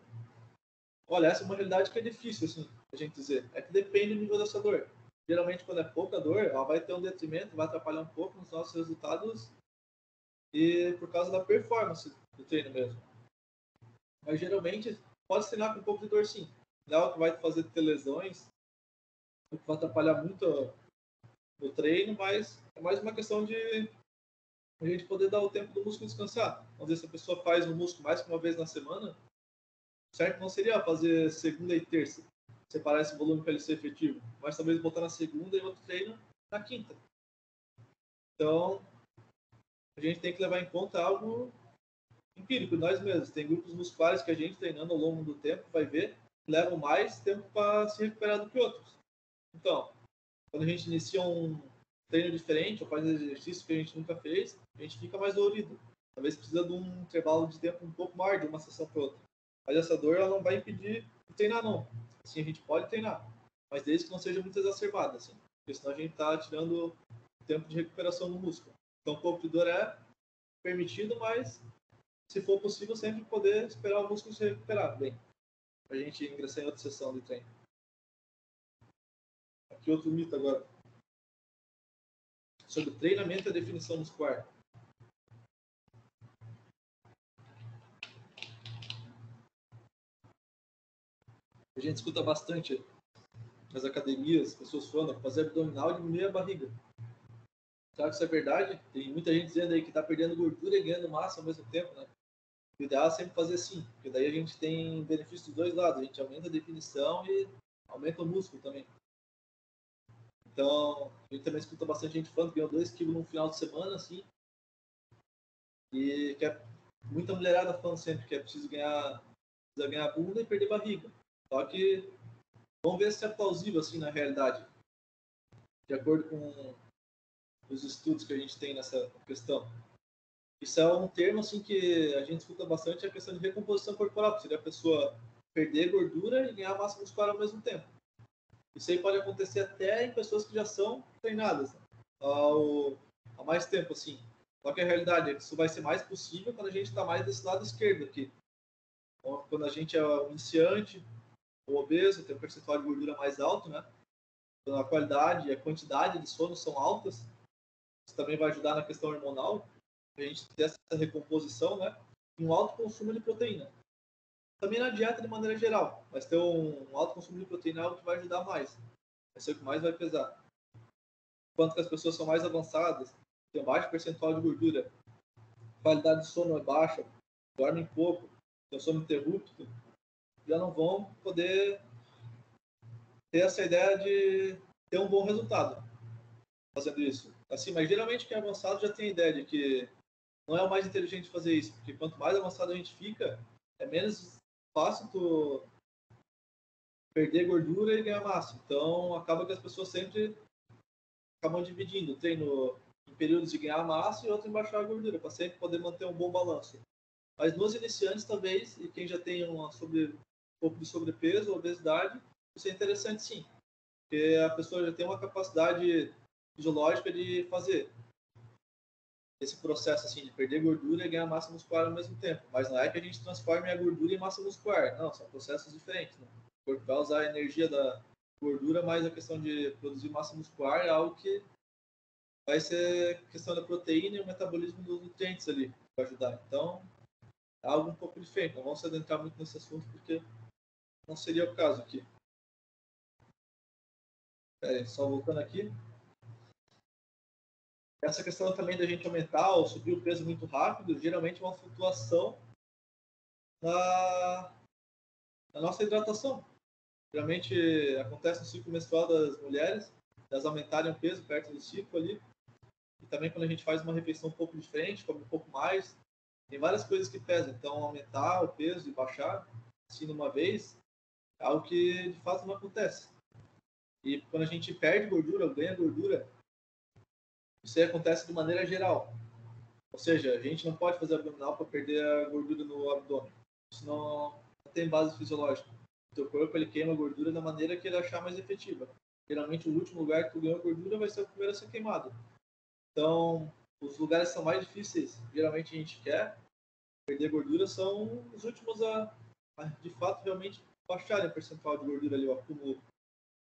Olha, essa é uma realidade que é difícil, assim, a gente dizer. É que depende do nível dessa dor. Geralmente, quando é pouca dor, ela vai ter um detrimento, vai atrapalhar um pouco nos nossos resultados e por causa da performance do treino mesmo. Mas geralmente pode treinar com um pouco de dor sim. Não é algo que vai te fazer ter lesões, que vai atrapalhar muito o treino, mas é mais uma questão de a gente poder dar o tempo do músculo descansar. Às vezes se a pessoa faz o músculo mais que uma vez na semana, certo não seria fazer segunda e terça, separar esse volume para ele ser efetivo, mas talvez botar na segunda e outro treino na quinta. Então, a gente tem que levar em conta algo empírico, nós mesmos. Tem grupos musculares que a gente treinando ao longo do tempo vai ver que levam mais tempo para se recuperar do que outros. Então, quando a gente inicia um treino diferente ou faz exercício que a gente nunca fez, a gente fica mais dolorido. Talvez precisa de um intervalo de tempo um pouco maior de uma sessão para outra. Mas essa dor ela não vai impedir de treinar, não. Assim, a gente pode treinar, mas desde que não seja muito exacerbada, assim. Porque senão a gente está tirando tempo de recuperação do músculo. Então, um pouco de dor é permitido, mas se for possível, sempre poder esperar o músculo se recuperar bem. Para a gente ingressar em outra sessão de treino. Aqui outro mito agora. Sobre treinamento e definição muscular. A gente escuta bastante nas academias, pessoas falando, fazer abdominal e diminuir a barriga. Será que isso é verdade? Tem muita gente dizendo aí que está perdendo gordura e ganhando massa ao mesmo tempo, né? O ideal é sempre fazer assim, porque daí a gente tem benefício dos dois lados. A gente aumenta a definição e aumenta o músculo também. Então, a gente também escuta bastante gente falando que ganhou 2 quilos no final de semana, assim. E que é muita mulherada falando sempre que é preciso ganhar bunda e perder barriga. Só que vamos ver se é plausível, assim, na realidade. De acordo com os estudos que a gente tem nessa questão. Isso é um termo, assim, que a gente escuta bastante, a questão de recomposição corporal, que seria a pessoa perder gordura e ganhar massa muscular ao mesmo tempo. Isso aí pode acontecer até em pessoas que já são treinadas, né? Há mais tempo, assim. Só que a realidade é que isso vai ser mais possível quando a gente está mais desse lado esquerdo aqui. Quando a gente é um iniciante, ou obeso, tem um percentual de gordura mais alto, né? Então a qualidade e a quantidade de sono são altas. Isso também vai ajudar na questão hormonal, a gente ter essa recomposição, né? E um alto consumo de proteína. Também na dieta de maneira geral, mas ter um alto consumo de proteína é algo que vai ajudar mais. Vai ser o que mais vai pesar. Enquanto que as pessoas são mais avançadas, têm um baixo percentual de gordura, qualidade de sono é baixa, dormem pouco, tem sono interrupto, já não vão poder ter essa ideia de ter um bom resultado fazendo isso. Assim, mas geralmente quem é avançado já tem a ideia de que não é o mais inteligente fazer isso, porque quanto mais avançado a gente fica, é menos fácil tu perder gordura e ganhar massa. Então, acaba que as pessoas sempre acabam dividindo o treino em períodos de ganhar massa e outro em baixar a gordura, para sempre poder manter um bom balanço. Mas nos iniciantes, talvez, e quem já tem um pouco de sobrepeso, obesidade, isso é interessante sim, porque a pessoa já tem uma capacidade fisiológica de fazer esse processo assim de perder gordura e ganhar massa muscular ao mesmo tempo. Mas não é que a gente transforme a gordura em massa muscular. Não, são processos diferentes. Né? O corpo vai usar a energia da gordura, mas a questão de produzir massa muscular é algo que vai ser questão da proteína e o metabolismo dos nutrientes ali para ajudar. Então, é algo um pouco diferente. Não vamos se adentrar muito nesse assunto porque não seria o caso aqui. Só voltando aqui. Essa questão também da gente aumentar ou subir o peso muito rápido, geralmente é uma flutuação na nossa hidratação. Geralmente acontece no ciclo menstrual das mulheres, elas aumentarem o peso perto do ciclo ali. E também quando a gente faz uma refeição um pouco diferente, come um pouco mais, tem várias coisas que pesam. Então aumentar o peso e baixar, assim, de uma vez, é algo que de fato não acontece. E quando a gente perde gordura ou ganha gordura, isso aí acontece de maneira geral. Ou seja, a gente não pode fazer abdominal para perder a gordura no abdômen. Isso não tem base fisiológica. O teu corpo ele queima a gordura da maneira que ele achar mais efetiva. Geralmente o último lugar que tu ganhou gordura vai ser o primeiro a ser queimado. Então, os lugares que são mais difíceis, geralmente a gente quer perder gordura, são os últimos a de fato realmente baixarem o percentual de gordura ali, o acúmulo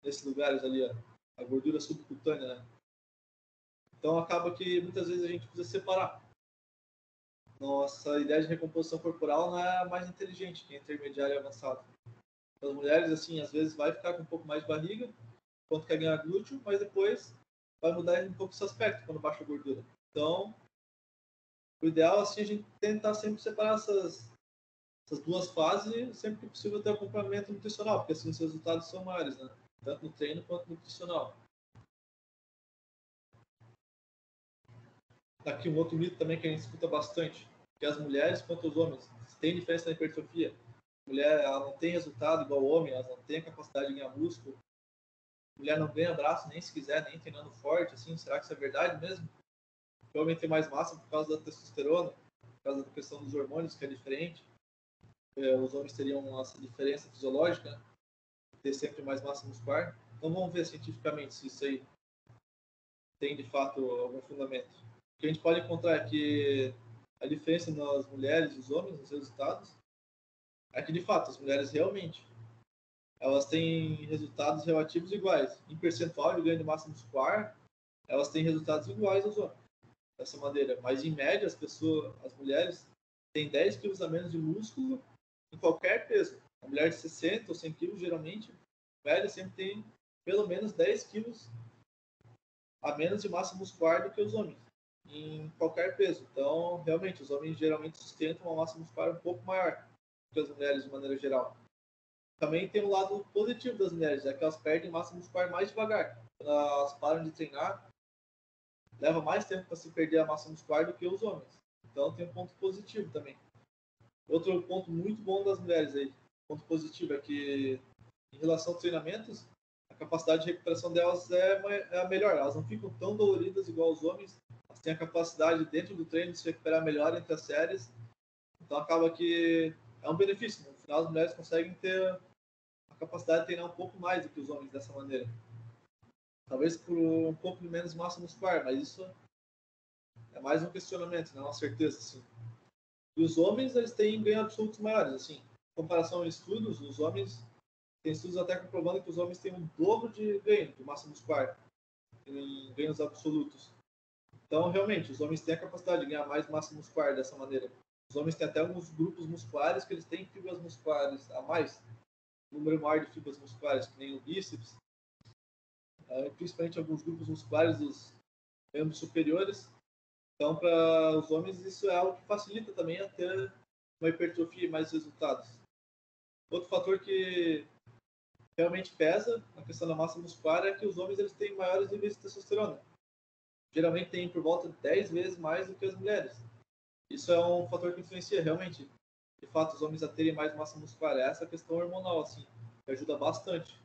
nesses lugares ali, a gordura subcutânea, né? Então acaba que muitas vezes a gente precisa separar. Nossa ideia de recomposição corporal não é a mais inteligente, que é intermediária e avançada. As mulheres, assim, às vezes vai ficar com um pouco mais de barriga, quando quer ganhar glúteo, mas depois vai mudar um pouco esse aspecto quando baixa a gordura. Então, o ideal assim, é a gente tentar sempre separar essas duas fases e sempre que possível ter acompanhamento nutricional, porque assim os resultados são maiores, né? Tanto no treino quanto no nutricional. Aqui um outro mito também que a gente escuta bastante, que as mulheres quanto os homens têm diferença na hipertrofia. A mulher ela não tem resultado igual ao homem, ela não tem a capacidade de ganhar músculo. A mulher não ganha braço nem se quiser, nem treinando forte, assim, será que isso é verdade mesmo? O homem tem mais massa por causa da testosterona, por causa da questão dos hormônios, que é diferente. Os homens teriam essa diferença fisiológica, né? Ter sempre mais massa muscular. Então vamos ver cientificamente se isso aí tem de fato algum fundamento. O que a gente pode encontrar é que a diferença nas mulheres e os homens, nos resultados, é que de fato as mulheres realmente elas têm resultados relativos iguais. Em percentual de ganho de massa muscular, elas têm resultados iguais aos homens, dessa maneira. Mas em média, as mulheres têm 10 quilos a menos de músculo em qualquer peso. A mulher de 60 ou 100 quilos, geralmente, média sempre tem pelo menos 10 quilos a menos de massa muscular do que os homens, em qualquer peso. Então, realmente, os homens geralmente sustentam uma massa muscular um pouco maior que as mulheres de maneira geral. Também tem um lado positivo das mulheres, é que elas perdem massa muscular mais devagar. Quando elas param de treinar, leva mais tempo para se perder a massa muscular do que os homens. Então tem um ponto positivo também. Outro ponto muito bom das mulheres aí, ponto positivo, é que em relação aos treinamentos, a capacidade de recuperação delas é a melhor. Elas não ficam tão doloridas igual os homens. Elas têm a capacidade dentro do treino de se recuperar melhor entre as séries. Então acaba que é um benefício. No final, as mulheres conseguem ter a capacidade de treinar um pouco mais do que os homens dessa maneira. Talvez por um pouco menos massa muscular, mas isso é mais um questionamento, não é uma certeza, assim. E os homens, eles têm ganhos absolutos maiores, assim. Em comparação a estudos, os homens, tem estudos até comprovando que os homens têm um dobro de ganho de massa muscular em ganhos absolutos. Então, realmente, os homens têm a capacidade de ganhar mais massa muscular dessa maneira. Os homens têm até alguns grupos musculares que eles têm fibras musculares a mais, número maior de fibras musculares, que nem o bíceps, principalmente alguns grupos musculares dos membros superiores. Então, para os homens, isso é algo que facilita também a ter uma hipertrofia e mais resultados. Outro fator que realmente pesa na questão da massa muscular é que os homens eles têm maiores níveis de testosterona. Geralmente tem por volta de 10 vezes mais do que as mulheres. Isso é um fator que influencia realmente, de fato, os homens a terem mais massa muscular. Essa questão hormonal, assim, que ajuda bastante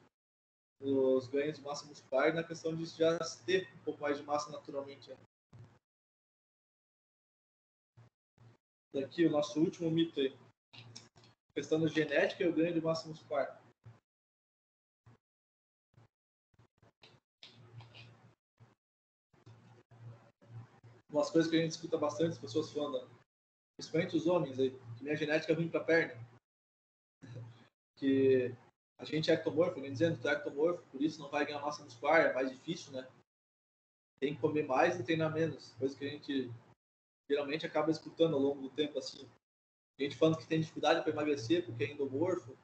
os ganhos de massa muscular na questão de já ter um pouco mais de massa naturalmente. Daqui o nosso último mito aí. A questão da genética e o ganho de massa muscular. Umas coisas que a gente escuta bastante, as pessoas falando, principalmente os homens aí, que minha genética é ruim pra perna. Que a gente é ectomorfo, alguém dizendo que é ectomorfo, por isso não vai ganhar massa muscular, é mais difícil, né? Tem que comer mais e treinar menos, coisa que a gente geralmente acaba escutando ao longo do tempo, assim. A gente falando que tem dificuldade para emagrecer porque é endomorfo.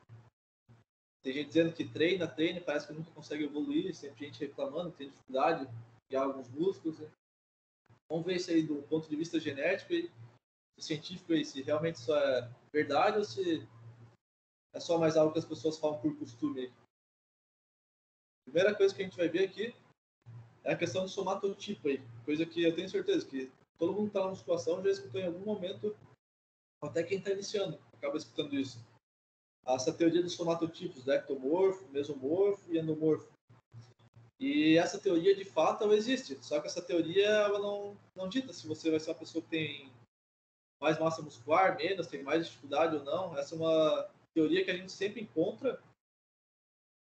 Tem gente dizendo que treina, parece que nunca consegue evoluir, sempre gente reclamando que tem dificuldade de alguns músculos, né? Vamos ver isso aí do ponto de vista genético e científico aí, se realmente isso é verdade ou se é só mais algo que as pessoas falam por costume aí. Primeira coisa que a gente vai ver aqui é a questão do somatotipo aí, coisa que eu tenho certeza que todo mundo que está na musculação já escutou em algum momento, até quem está iniciando acaba escutando isso. Essa teoria dos somatotipos, ectomorfo, mesomorfo e endomorfo. E essa teoria, de fato, ela existe, só que essa teoria ela não dita se você vai ser uma pessoa que tem mais massa muscular, menos, tem mais dificuldade ou não. Essa é uma teoria que a gente sempre encontra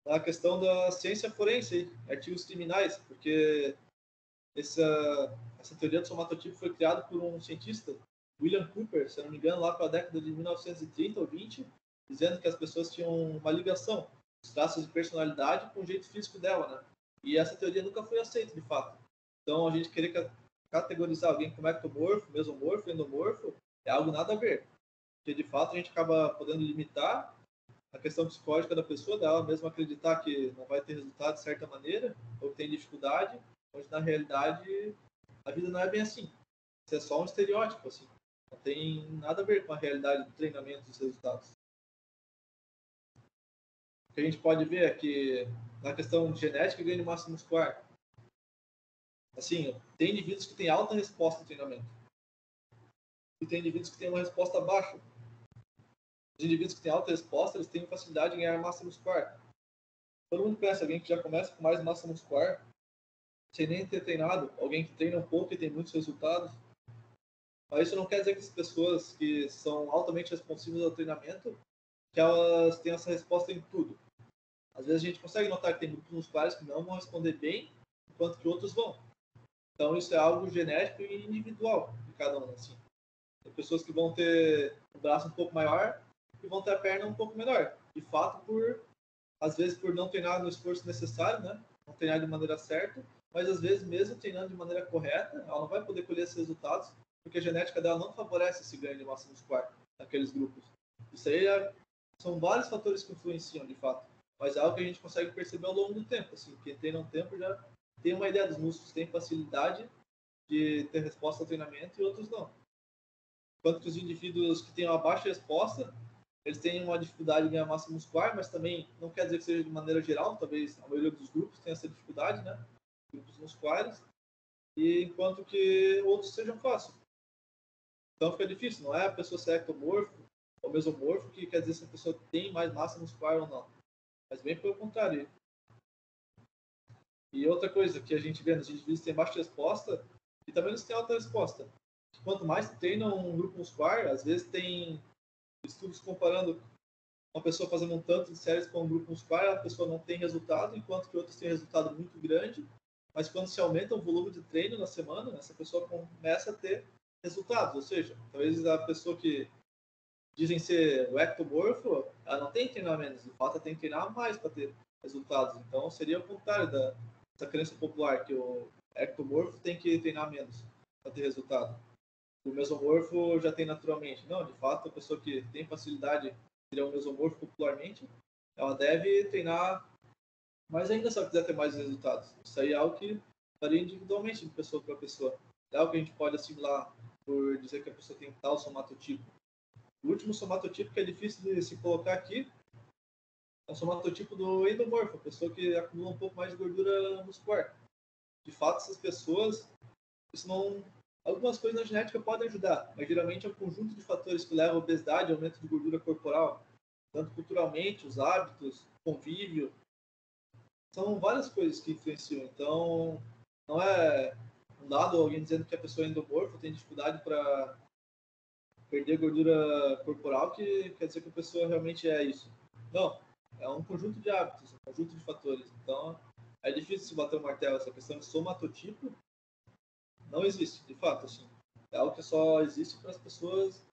na questão da ciência forense, artigos criminais, porque essa teoria do somatotipo foi criada por um cientista, William Cooper, se eu não me engano, lá para a década de 1930 ou 20, dizendo que as pessoas tinham uma ligação, os traços de personalidade com o jeito físico dela, né? E essa teoria nunca foi aceita, de fato. Então, a gente querer categorizar alguém como ectomorfo, mesomorfo, endomorfo, é algo nada a ver. Porque, de fato, a gente acaba podendo limitar a questão psicológica da pessoa, dela mesmo acreditar que não vai ter resultado de certa maneira, ou que tem dificuldade, onde, na realidade, a vida não é bem assim. Isso é só um estereótipo, assim. Não tem nada a ver com a realidade do treinamento dos resultados. O que a gente pode ver é que, na questão genética e ganho de massa muscular, assim, tem indivíduos que têm alta resposta no treinamento. E tem indivíduos que têm uma resposta baixa. Os indivíduos que têm alta resposta, eles têm facilidade em ganhar massa muscular. Todo mundo conhece alguém que já começa com mais massa muscular, sem nem ter treinado. Alguém que treina um pouco e tem muitos resultados. Mas isso não quer dizer que as pessoas que são altamente responsivas ao treinamento, que elas têm essa resposta em tudo. Às vezes a gente consegue notar que tem grupos musculares que não vão responder bem, enquanto que outros vão. Então isso é algo genético e individual de cada um, assim. Tem pessoas que vão ter o braço um pouco maior e vão ter a perna um pouco menor. De fato, às vezes por não treinar no esforço necessário, né? Não treinar de maneira certa, mas às vezes mesmo treinando de maneira correta, ela não vai poder colher esses resultados, porque a genética dela não favorece esse ganho de massa muscular naqueles grupos. Isso aí são vários fatores que influenciam, de fato, mas é algo que a gente consegue perceber ao longo do tempo. Assim, quem treina um tempo já tem uma ideia dos músculos, tem facilidade de ter resposta ao treinamento e outros não. Enquanto que os indivíduos que têm uma baixa resposta, eles têm uma dificuldade em ganhar massa muscular, mas também não quer dizer que seja de maneira geral, talvez a maioria dos grupos tenha essa dificuldade, né? Grupos musculares, e enquanto que outros sejam fáceis. Então fica difícil, não é a pessoa ser ectomorfo ou mesomorfo que quer dizer se a pessoa tem mais massa muscular ou não, mas bem pelo contrário. E outra coisa que a gente vê nos indivíduos que têm baixa resposta e também eles têm alta resposta. Quanto mais treinam um grupo muscular, às vezes tem estudos comparando uma pessoa fazendo um tanto de séries com um grupo muscular, a pessoa não tem resultado, enquanto que outros têm resultado muito grande, mas quando se aumenta o volume de treino na semana, essa pessoa começa a ter resultados, ou seja, talvez a pessoa que dizem ser o ectomorfo, ela não tem que treinar menos, de fato ela tem que treinar mais para ter resultados, então seria o contrário dessa crença popular, que o ectomorfo tem que treinar menos. para ter resultado. O mesomorfo já tem naturalmente. Não, de fato, a pessoa que tem facilidade de criar um mesomorfo popularmente, ela deve treinar mais ainda se ela quiser ter mais resultados. Isso aí é algo que varia individualmente de pessoa para pessoa. É algo que a gente pode assimilar por dizer que a pessoa tem tal somatotipo. O último somatotipo que é difícil de se colocar aqui é o somatotipo do endomorfo, a pessoa que acumula um pouco mais de gordura muscular. De fato, essas pessoas, isso não... Algumas coisas na genética podem ajudar, mas geralmente é um conjunto de fatores que levam à obesidade e aumento de gordura corporal, tanto culturalmente, os hábitos, convívio. São várias coisas que influenciam. Então, não é um dado alguém dizendo que a pessoa é endomorfa, tem dificuldade para perder gordura corporal, que quer dizer que a pessoa realmente é isso. Não, é um conjunto de hábitos, um conjunto de fatores. Então, é difícil se bater o martelo. Essa questão de somatotipo não existe, de fato. Assim. É algo que só existe para as pessoas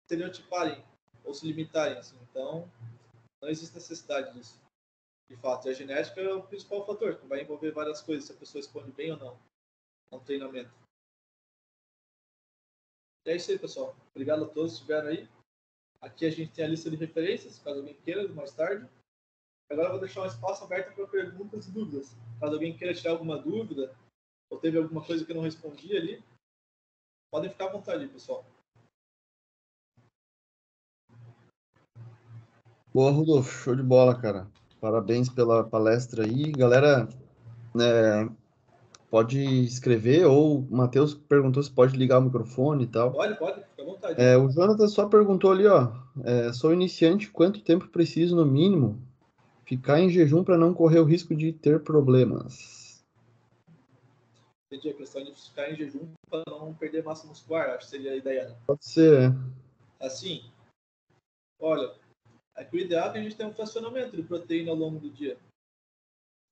estereotiparem ou se limitarem. Assim. Então, não existe necessidade disso. De fato, e a genética é o principal fator, que vai envolver várias coisas, se a pessoa esconde bem ou não no treinamento. E é isso aí, pessoal. Obrigado a todos que estiveram aí. Aqui a gente tem a lista de referências, caso alguém queira, mais tarde. Agora eu vou deixar um espaço aberto para perguntas e dúvidas. Caso alguém queira tirar alguma dúvida, ou teve alguma coisa que eu não respondi ali, podem ficar à vontade, pessoal. Boa, Rodolfo, show de bola, cara. Parabéns pela palestra aí. Galera, pode escrever, ou o Matheus perguntou se pode ligar o microfone e tal. Pode, fica à vontade. O Jonathan só perguntou ali, ó, sou iniciante, quanto tempo preciso no mínimo ficar em jejum para não correr o risco de ter problemas? Entendi a questão de ficar em jejum para não perder massa muscular, acho que seria a ideia. Né? Pode ser, Assim, olha, é que o ideal é que a gente tenha um fracionamento de proteína ao longo do dia.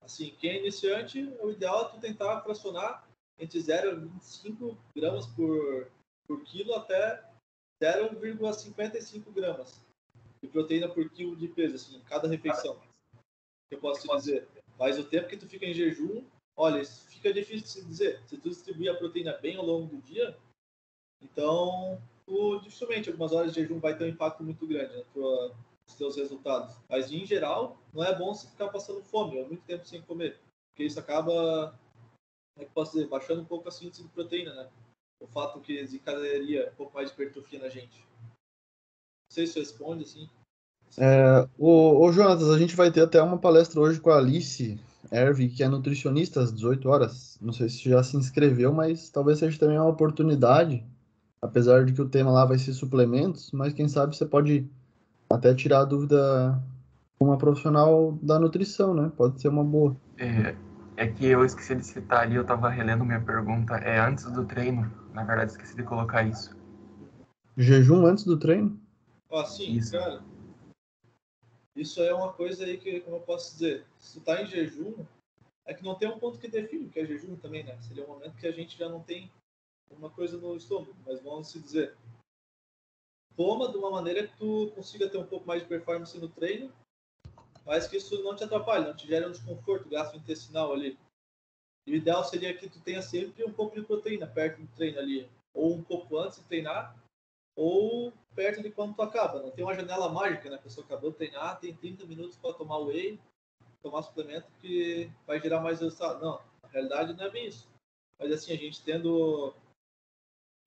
Assim, quem é iniciante, o ideal é tu tentar fracionar entre 0,25 gramas por quilo até 0,55 gramas de proteína por quilo de peso, assim, em cada refeição. Eu posso te dizer. Mas o tempo que tu fica em jejum, olha, isso fica difícil de se dizer. Se tu distribuir a proteína bem ao longo do dia, então tu dificilmente algumas horas de jejum vai ter um impacto muito grande nos teus resultados. Mas em geral, não é bom se ficar passando fome, ou muito tempo sem comer, porque isso acaba, como é que posso dizer, baixando um pouco a síntese de proteína, né? O fato que desencadearia um pouco mais de hipertrofia na gente. Não sei se responde assim. Ô, Jonatas, a gente vai ter até uma palestra hoje com a Alice Hervey, que é nutricionista, às 18 horas. Não sei se já se inscreveu, mas talvez seja também uma oportunidade, apesar de que o tema lá vai ser suplementos, mas quem sabe você pode até tirar a dúvida com uma profissional da nutrição, né? Pode ser uma boa. É que eu esqueci de citar ali, eu tava relendo minha pergunta, é antes do treino, na verdade esqueci de colocar isso. Jejum antes do treino? Sim, Isso. cara. Isso é uma coisa aí que, como eu posso dizer, se tu tá em jejum, é que não tem um ponto que define o que é jejum também, né? Seria um momento que a gente já não tem uma coisa no estômago, mas vamos se dizer, coma de uma maneira que tu consiga ter um pouco mais de performance no treino, mas que isso não te atrapalhe, não te gere um desconforto gastrointestinal ali. E o ideal seria que tu tenha sempre um pouco de proteína perto do treino ali, ou um pouco antes de treinar, ou perto de quando tu acaba. Não tem uma janela mágica, né? A pessoa acabou de treinar, tem 30 minutos para tomar whey, tomar suplemento que vai gerar mais resultado. Não, na realidade não é bem isso. Mas assim, a gente tendo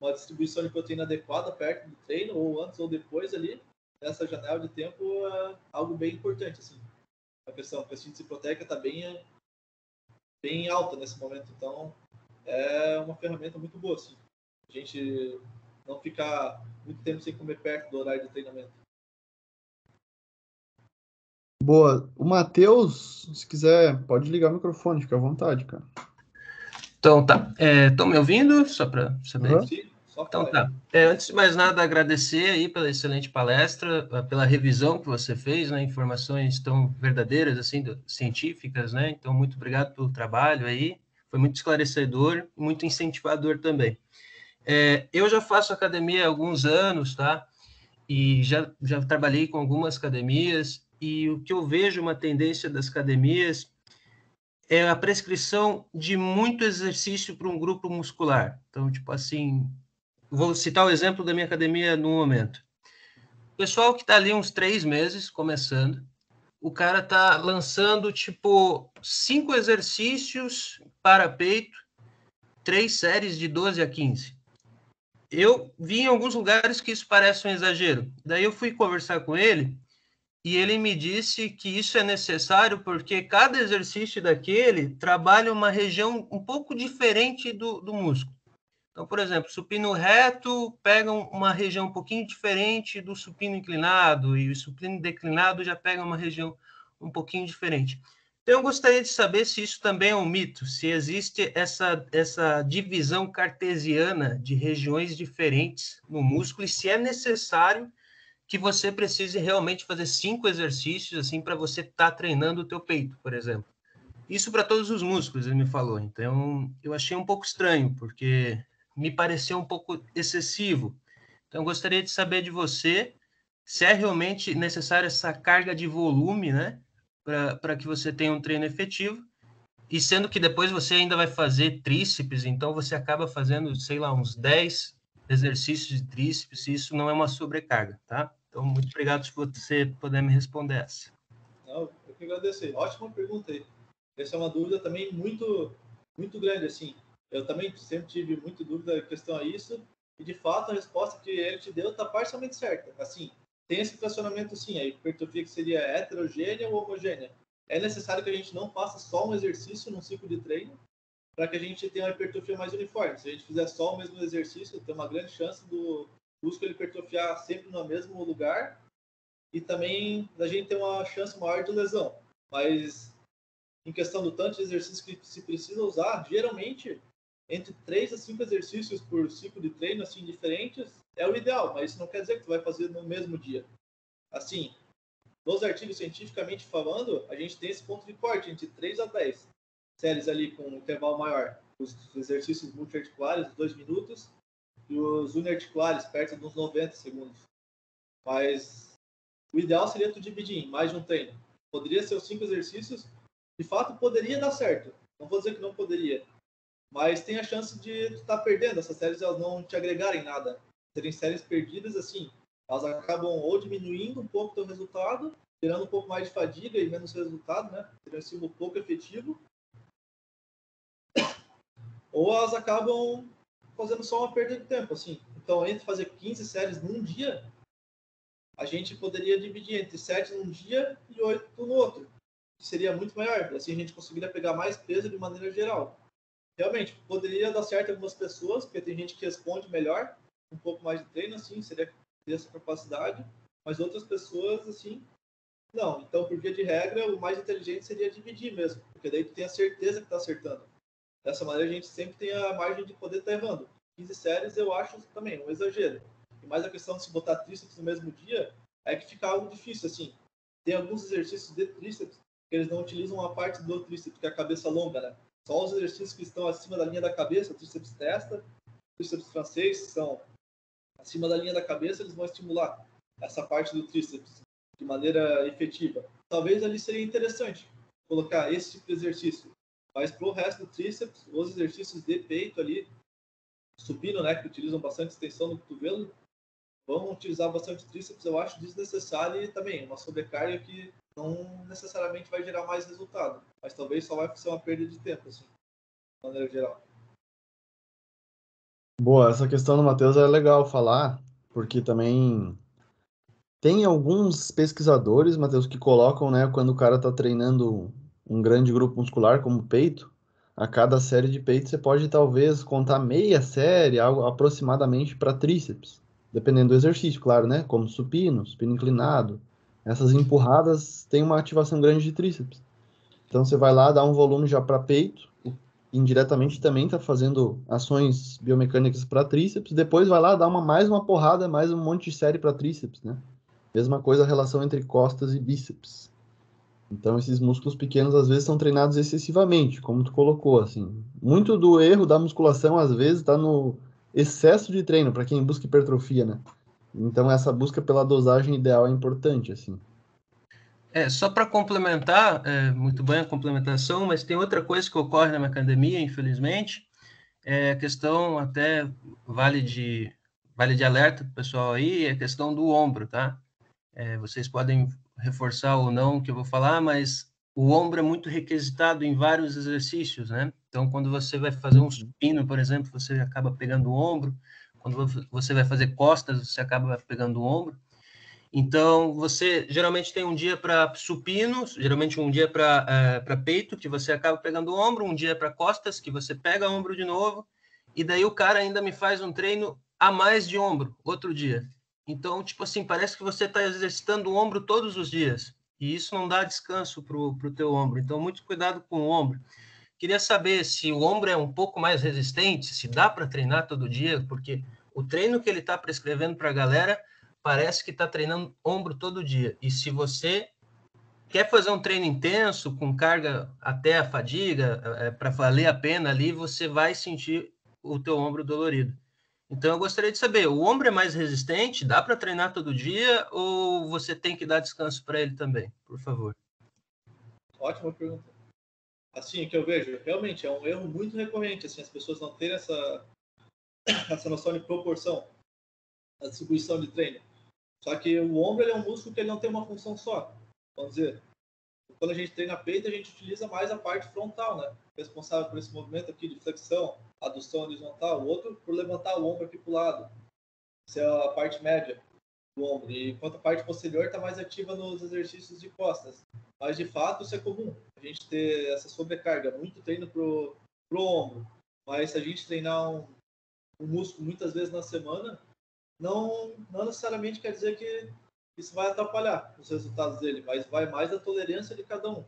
uma distribuição de proteína adequada perto do treino, ou antes ou depois ali, nessa janela de tempo, é algo bem importante, assim. A questão, a síntese proteica está bem alta nesse momento, então é uma ferramenta muito boa, assim. A gente não ficar muito tempo sem comer perto do horário de treinamento. Boa. O Matheus, se quiser, pode ligar o microfone, fica à vontade, cara. Então tá. Estão me ouvindo? Só para saber. Uhum. Sim, só Então tá. Antes de mais nada, agradecer aí pela excelente palestra, pela revisão que você fez, né? Informações tão verdadeiras, assim, científicas, né? Então, muito obrigado pelo trabalho aí. Foi muito esclarecedor e muito incentivador também. Eu já faço academia há alguns anos, tá? E já trabalhei com algumas academias, e o que eu vejo uma tendência das academias é a prescrição de muito exercício para um grupo muscular. Então, tipo assim, vou citar o exemplo da minha academia no momento. O pessoal que está ali uns 3 meses começando, o cara tá lançando, tipo, 5 exercícios para peito, 3 séries de 12 a 15. Eu vi em alguns lugares que isso parece um exagero. Daí eu fui conversar com ele e ele me disse que isso é necessário porque cada exercício daquele trabalha uma região um pouco diferente do músculo. Então, por exemplo, supino reto pega uma região um pouquinho diferente do supino inclinado e o supino declinado já pega uma região um pouquinho diferente. Então, eu gostaria de saber se isso também é um mito, se existe essa divisão cartesiana de regiões diferentes no músculo e se é necessário que você precise realmente fazer 5 exercícios assim para você estar treinando o teu peito, por exemplo. Isso para todos os músculos, ele me falou. Então, eu achei um pouco estranho, porque me pareceu um pouco excessivo. Então, eu gostaria de saber de você se é realmente necessária essa carga de volume, né, para que você tenha um treino efetivo. E sendo que depois você ainda vai fazer tríceps, então você acaba fazendo, sei lá, uns 10 exercícios de tríceps, e isso não é uma sobrecarga, tá? Então, muito obrigado se você puder me responder essa. Não, eu que agradeço. Ótima pergunta aí. Essa é uma dúvida também muito, muito grande, assim. Eu também sempre tive muita dúvida em questão a isso, e de fato a resposta que ele te deu está parcialmente certa. Assim, tem esse fracionamento sim, a hipertrofia que seria heterogênea ou homogênea. É necessário que a gente não faça só um exercício num ciclo de treino para que a gente tenha uma hipertrofia mais uniforme. Se a gente fizer só o mesmo exercício, tem uma grande chance do músculo hipertrofiar sempre no mesmo lugar e também a gente tem uma chance maior de lesão. Mas em questão do tanto de exercício que se precisa usar, geralmente entre 3 a 5 exercícios por ciclo de treino assim diferentes é o ideal, mas isso não quer dizer que tu vai fazer no mesmo dia. Assim, nos artigos cientificamente falando, a gente tem esse ponto de corte entre 3 a 10 séries ali com um intervalo maior. Os exercícios multiarticulares, 2 minutos, e os uniarticulares, perto de uns 90 segundos. Mas o ideal seria tu dividir em mais de um treino. Poderia ser os 5 exercícios. De fato, poderia dar certo. Não vou dizer que não poderia. Mas tem a chance de tu estar perdendo. Essas séries elas não te agregarem nada. Serem séries perdidas, assim, elas acabam ou diminuindo um pouco o teu resultado, gerando um pouco mais de fadiga e menos resultado, né? Seria um estímulo pouco efetivo. Ou elas acabam fazendo só uma perda de tempo, assim. Então, entre fazer 15 séries num dia, a gente poderia dividir entre 7 num dia e 8 no outro. Que seria muito maior. Assim a gente conseguiria pegar mais peso de maneira geral. Realmente, poderia dar certo em algumas pessoas, porque tem gente que responde melhor, um pouco mais de treino, assim, seria ter essa capacidade. Mas outras pessoas, assim, não. Então, por via de regra, o mais inteligente seria dividir mesmo. Porque daí tu tem a certeza que está acertando. Dessa maneira, a gente sempre tem a margem de poder estar errando. 15 séries eu acho também um exagero. E mais a questão de se botar tríceps no mesmo dia é que fica algo difícil, assim. Tem alguns exercícios de tríceps que eles não utilizam a parte do tríceps, que é a cabeça longa, né? Só os exercícios que estão acima da linha da cabeça, tríceps testa, tríceps francês, que são acima da linha da cabeça, eles vão estimular essa parte do tríceps de maneira efetiva. Talvez ali seria interessante colocar esse tipo de exercício. Mas para o resto do tríceps, os exercícios de peito ali, supino, né, que utilizam bastante extensão no cotovelo, vão utilizar bastante tríceps, eu acho desnecessário e também uma sobrecarga que não necessariamente vai gerar mais resultado, mas talvez só vai ser uma perda de tempo, assim, de maneira geral. Boa, essa questão do Matheus é legal falar, porque também tem alguns pesquisadores, Matheus, que colocam, né, quando o cara está treinando um grande grupo muscular como o peito, a cada série de peito você pode talvez contar meia série, algo aproximadamente para tríceps, dependendo do exercício, claro, né, como supino, supino inclinado. Essas empurradas têm uma ativação grande de tríceps. Então você vai lá, dá um volume já para peito, indiretamente também está fazendo ações biomecânicas para tríceps, depois vai lá, dá mais uma porrada, mais um monte de série para tríceps, né? Mesma coisa a relação entre costas e bíceps. Então esses músculos pequenos às vezes são treinados excessivamente, como tu colocou, assim. Muito do erro da musculação às vezes está no excesso de treino, para quem busca hipertrofia, né? Então essa busca pela dosagem ideal é importante, assim. Só para complementar, muito bem a complementação, mas tem outra coisa que ocorre na minha academia, infelizmente, é a questão até vale de alerta para o pessoal aí, é a questão do ombro, tá? Vocês podem reforçar ou não o que eu vou falar, mas o ombro é muito requisitado em vários exercícios, né? Então, quando você vai fazer um supino, por exemplo, você acaba pegando o ombro. Quando você vai fazer costas, você acaba pegando o ombro. Então, você geralmente tem um dia para supino, geralmente um dia para peito, que você acaba pegando o ombro, um dia para costas, que você pega o ombro de novo, e daí o cara ainda me faz um treino a mais de ombro, outro dia. Então, tipo assim, parece que você está exercitando o ombro todos os dias, e isso não dá descanso para o teu ombro. Então, muito cuidado com o ombro. Queria saber se o ombro é um pouco mais resistente, se dá para treinar todo dia, porque o treino que ele está prescrevendo para a galera parece que está treinando ombro todo dia. E se você quer fazer um treino intenso, com carga até a fadiga, para valer a pena ali, você vai sentir o teu ombro dolorido. Então, eu gostaria de saber, o ombro é mais resistente? Dá para treinar todo dia ou você tem que dar descanso para ele também? Por favor. Ótima pergunta. Assim, o que eu vejo, realmente é um erro muito recorrente, assim, as pessoas não terem essa noção de proporção, a distribuição de treino. Só que o ombro ele é um músculo que ele não tem uma função só. Vamos dizer, quando a gente treina peito, a gente utiliza mais a parte frontal, né? Responsável por esse movimento aqui de flexão, adução horizontal, o outro por levantar o ombro aqui para o lado. Essa é a parte média do ombro. E enquanto a parte posterior está mais ativa nos exercícios de costas. Mas, de fato, isso é comum. A gente ter essa sobrecarga, muito treino pro ombro. Mas se a gente treinar um músculo muitas vezes na semana, não necessariamente quer dizer que isso vai atrapalhar os resultados dele, mas vai mais da tolerância de cada um.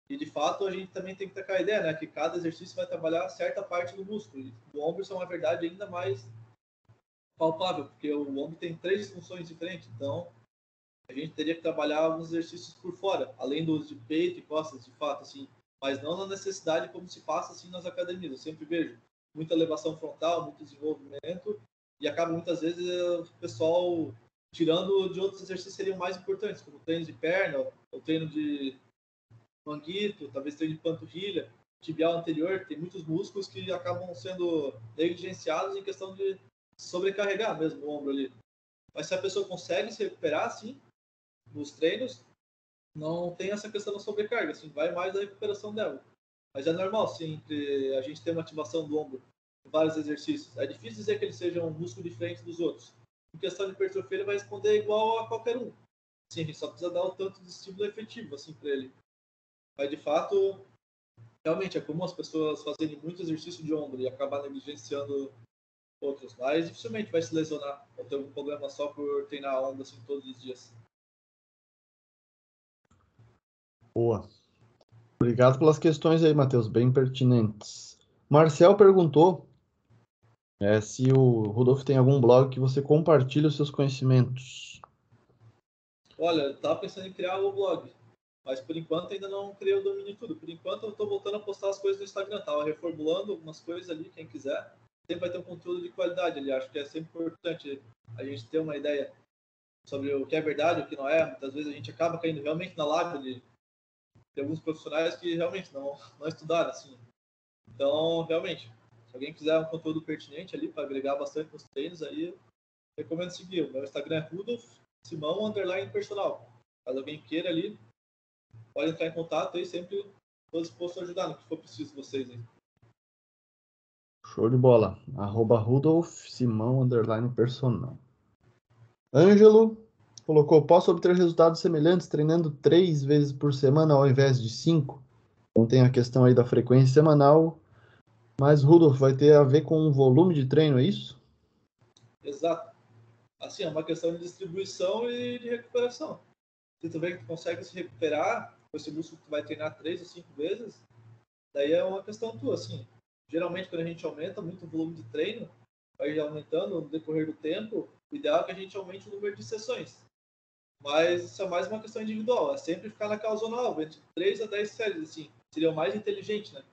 E, de fato, a gente também tem que ter com a ideia, né, que cada exercício vai trabalhar certa parte do músculo. E o ombro é uma verdade ainda mais palpável, porque o ombro tem 3 funções diferentes. Então, a gente teria que trabalhar alguns exercícios por fora, além dos de peito e costas, de fato, assim, mas não na necessidade como se passa assim nas academias. Eu sempre vejo muita elevação frontal, muito desenvolvimento, e acaba muitas vezes o pessoal tirando de outros exercícios que seriam mais importantes, como treino de perna, o treino de manguito, talvez treino de panturrilha, tibial anterior. Tem muitos músculos que acabam sendo negligenciados em questão de sobrecarregar mesmo o ombro ali. Mas se a pessoa consegue se recuperar, assim, nos treinos, não tem essa questão da sobrecarga, assim, vai mais da recuperação dela. Mas é normal, sempre a gente ter uma ativação do ombro em vários exercícios. É difícil dizer que ele seja um músculo diferente dos outros. Em questão de hipertrofia, ele vai responder igual a qualquer um. Sim, a gente só precisa dar o tanto de estímulo efetivo, assim, para ele. Mas, de fato, realmente é comum as pessoas fazerem muito exercício de ombro e acabar negligenciando outros. Mas dificilmente vai se lesionar ou ter algum problema só por treinar ombro, assim, todos os dias. Boa. Obrigado pelas questões aí, Matheus, bem pertinentes. Marcel perguntou se o Rodolfo tem algum blog que você compartilha os seus conhecimentos. Olha, eu tava pensando em criar o blog, mas por enquanto ainda não criei o domínio de tudo. Por enquanto eu tô voltando a postar as coisas no Instagram, tava reformulando algumas coisas ali, quem quiser. Sempre vai ter um conteúdo de qualidade ali, acho que é sempre importante a gente ter uma ideia sobre o que é verdade, o que não é. Muitas vezes a gente acaba caindo realmente na lábia de alguns profissionais que realmente não estudaram, assim. Então, realmente, se alguém quiser um conteúdo pertinente ali para agregar bastante nos treinos, aí eu recomendo seguir. O meu Instagram é Rudolf Simão _personal. Caso alguém queira ali, pode entrar em contato aí, sempre estou disposto a ajudar no que for preciso de vocês aí. Show de bola. @Rudolf Simão _personal. Ângelo colocou: posso obter resultados semelhantes treinando 3 vezes por semana ao invés de 5? Então tem a questão aí da frequência semanal, mas Rudolf vai ter a ver com o volume de treino, é isso? Exato. Assim, é uma questão de distribuição e de recuperação. Se tu vê que tu consegue se recuperar com esse músculo que tu vai treinar 3 ou 5 vezes, daí é uma questão tua, assim. Geralmente, quando a gente aumenta muito o volume de treino, vai aumentando no decorrer do tempo, o ideal é que a gente aumente o número de sessões. Mas isso é mais uma questão individual, é sempre ficar naquela zona alva, entre 3 a 10 séries, assim. Seria o mais inteligente, né?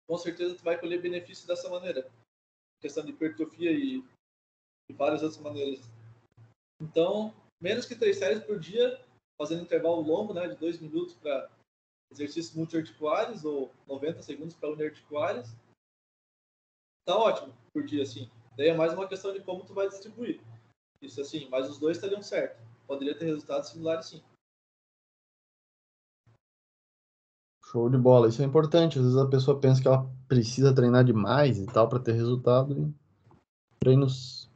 Com certeza tu vai colher benefícios dessa maneira. Questão de hipertrofia e várias outras maneiras. Então, menos que 3 séries por dia fazendo intervalo longo, né, de 2 minutos para exercícios multiarticulares ou 90 segundos para uniarticulares, tá ótimo por dia, assim. Daí é mais uma questão de como tu vai distribuir. Isso assim, mas os dois estariam certo. Poderia ter resultados similares, sim. Show de bola. Isso é importante. Às vezes a pessoa pensa que ela precisa treinar demais e tal para ter resultado. E treinos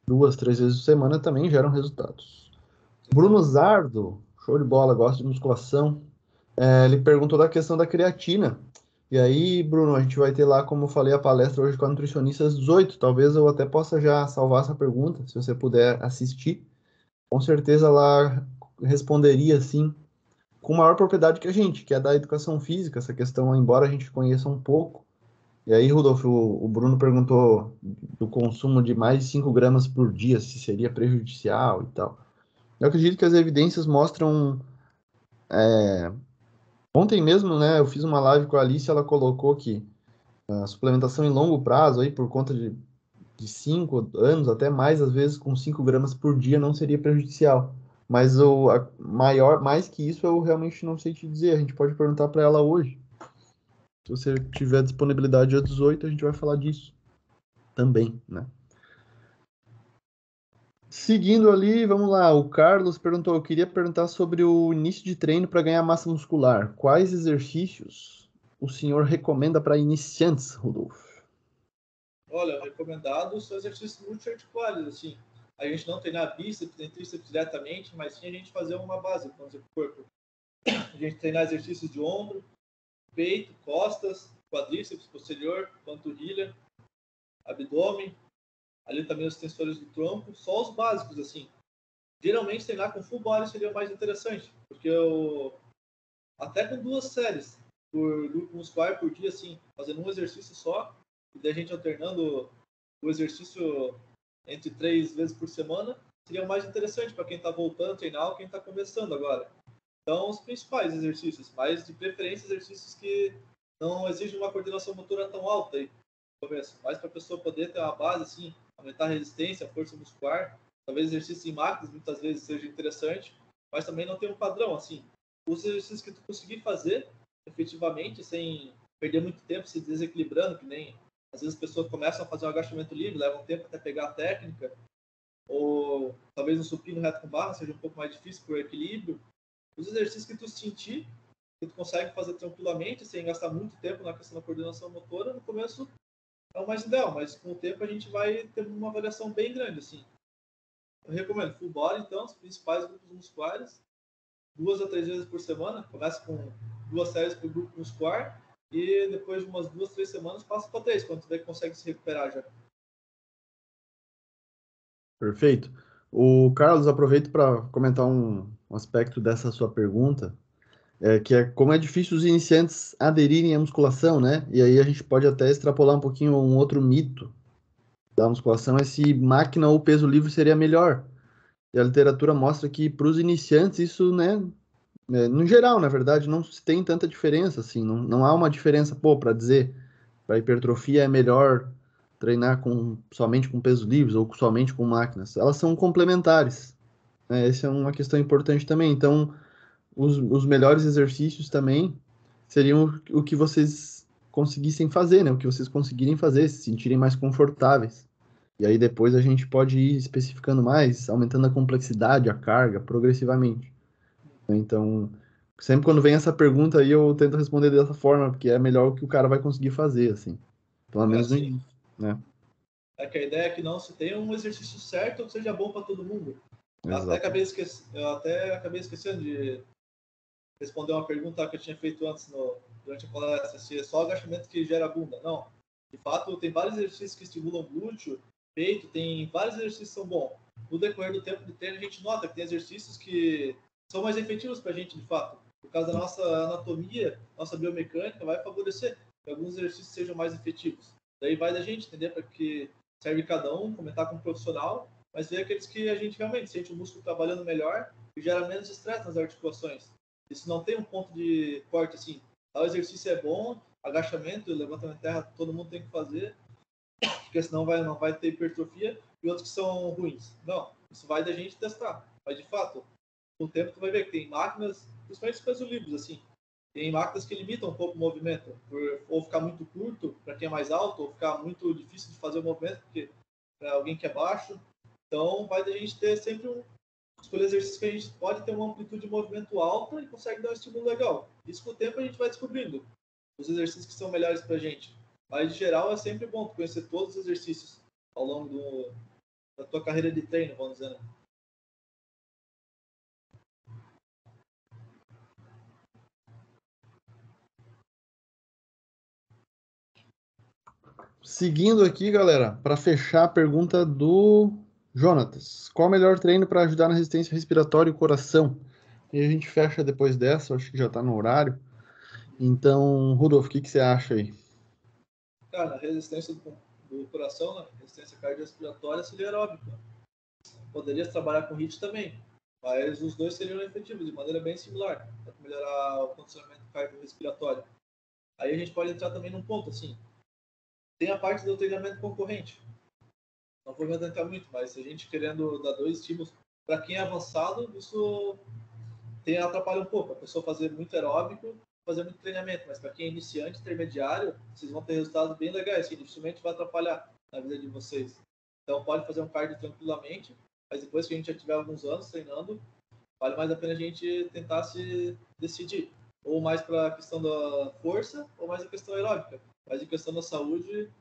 2, 3 vezes por semana também geram resultados. Bruno Zardo, show de bola, gosta de musculação. Ele perguntou da questão da creatina. E aí, Bruno, a gente vai ter lá, como eu falei, a palestra hoje com a nutricionista às 18. Talvez eu até possa já salvar essa pergunta, se você puder assistir. Com certeza lá responderia, assim, com maior propriedade que a gente, que é da educação física, essa questão, embora a gente conheça um pouco. E aí, Rudolf, o Bruno perguntou do consumo de mais de 5 gramas por dia, se seria prejudicial e tal. Eu acredito que as evidências mostram. Ontem mesmo, né, eu fiz uma live com a Alice, ela colocou que a suplementação em longo prazo, aí, por conta de 5 anos, até mais, às vezes, com 5 gramas por dia, não seria prejudicial. Mas mais que isso, eu realmente não sei te dizer. A gente pode perguntar para ela hoje. Se você tiver disponibilidade às 18, a gente vai falar disso também, né? Seguindo ali, vamos lá. O Carlos perguntou: eu queria perguntar sobre o início de treino para ganhar massa muscular. Quais exercícios o senhor recomenda para iniciantes, Rodolfo? Olha, recomendado são exercícios multiarticulares, assim. A gente não treinar bíceps nem tríceps diretamente, mas sim a gente fazer uma base para o corpo. A gente treinar exercícios de ombro, peito, costas, quadríceps posterior, panturrilha, abdômen, ali também os tensores do tronco, só os básicos, assim. Geralmente treinar com full body seria o mais interessante, porque até com 2 séries por grupo muscular por dia, assim, fazendo um exercício só, e daí a gente alternando o exercício entre 3 vezes por semana, seria o mais interessante para quem está voltando a treinar ou quem está começando agora. Então, os principais exercícios, mas de preferência exercícios que não exigem uma coordenação motora tão alta aí no começo, mas para a pessoa poder ter uma base, assim, aumentar a resistência, a força muscular, talvez exercícios em máquinas muitas vezes seja interessante, mas também não tem um padrão, assim. Os exercícios que tu conseguir fazer efetivamente, sem perder muito tempo se desequilibrando, que nem às vezes as pessoas começam a fazer um agachamento livre, levam um tempo até pegar a técnica, ou talvez um supino reto com barra seja um pouco mais difícil por equilíbrio. Os exercícios que tu sentir, que tu consegue fazer tranquilamente, sem gastar muito tempo na questão da coordenação motora, no começo é o mais ideal, mas com o tempo a gente vai ter uma variação bem grande, assim. Eu recomendo full body, então, os principais grupos musculares, 2 a 3 vezes por semana, começa com 2 séries por grupo muscular, e depois de umas 2, 3 semanas passa para 3, quando tu vê que consegue se recuperar já. Perfeito. O Carlos, aproveito para comentar um aspecto dessa sua pergunta, que é como é difícil os iniciantes aderirem à musculação, né? E aí a gente pode até extrapolar um pouquinho um outro mito da musculação, é se máquina ou peso livre seria melhor. E a literatura mostra que para os iniciantes isso, né, no geral, na verdade, não se tem tanta diferença, assim, não há uma diferença, pô, para dizer, para hipertrofia é melhor treinar somente com pesos livres ou somente com máquinas. Elas são complementares, né? Essa é uma questão importante também. Então, os melhores exercícios também seriam o que vocês conseguissem fazer, né? O que vocês conseguirem fazer, se sentirem mais confortáveis. E aí depois a gente pode ir especificando mais, aumentando a complexidade, a carga, progressivamente. Então, sempre quando vem essa pergunta aí, eu tento responder dessa forma, porque é melhor o que o cara vai conseguir fazer, assim. Pelo menos no Assim, início, né? é que a ideia é que não se tenha um exercício certo que seja bom para todo mundo. Exato. Eu até acabei esquecendo de responder uma pergunta que eu tinha feito antes durante a palestra, se é só agachamento que gera bunda. Não. De fato, tem vários exercícios que estimulam glúteo, peito, tem vários exercícios que são bons. No decorrer do tempo de treino, a gente nota que tem exercícios que são mais efetivos para a gente, de fato. Por causa da nossa anatomia, nossa biomecânica, vai favorecer que alguns exercícios sejam mais efetivos. Daí vai da gente entender para que serve cada um, comentar com um profissional, mas ver aqueles que a gente realmente sente o músculo trabalhando melhor e gera menos estresse nas articulações. Isso não tem um ponto de corte assim. O exercício é bom, agachamento, levantamento de terra, todo mundo tem que fazer, porque senão não vai ter hipertrofia, e outros que são ruins. Não, isso vai da gente testar. Mas de fato, com o tempo tu vai ver que tem máquinas, principalmente os pesos livres, assim, tem máquinas que limitam um pouco o movimento, ou ficar muito curto para quem é mais alto, ou ficar muito difícil de fazer o movimento porque para alguém que é baixo. Então vai a gente ter sempre escolher exercícios que a gente pode ter uma amplitude de movimento alta e consegue dar um estímulo legal. Isso com o tempo a gente vai descobrindo os exercícios que são melhores para a gente. Mas, em geral, é sempre bom conhecer todos os exercícios ao longo da tua carreira de treino, vamos dizer. Né? Seguindo aqui, galera, para fechar a pergunta do Jonatas. Qual o melhor treino para ajudar na resistência respiratória e coração? E a gente fecha depois dessa, acho que já está no horário. Então, Rudolf, o que você acha aí? Cara, na resistência do coração, na resistência cardiorrespiratória, seria aeróbica. Poderia trabalhar com HIIT também, mas os dois seriam efetivos de maneira bem similar, para melhorar o condicionamento cardiorrespiratório. Aí a gente pode entrar também num ponto, assim, tem a parte do treinamento concorrente. Não vou me adentrar muito, mas se a gente querendo dar 2 estímulos, para quem é avançado, isso atrapalha um pouco. A pessoa fazer muito aeróbico, fazer muito treinamento, mas para quem é iniciante, intermediário, vocês vão ter resultados bem legais, que dificilmente vai atrapalhar na vida de vocês. Então pode fazer um cardio tranquilamente, mas depois que a gente já tiver alguns anos treinando, vale mais a pena a gente tentar se decidir. Ou mais para a questão da força, ou mais a questão aeróbica. Mas em questão da saúde,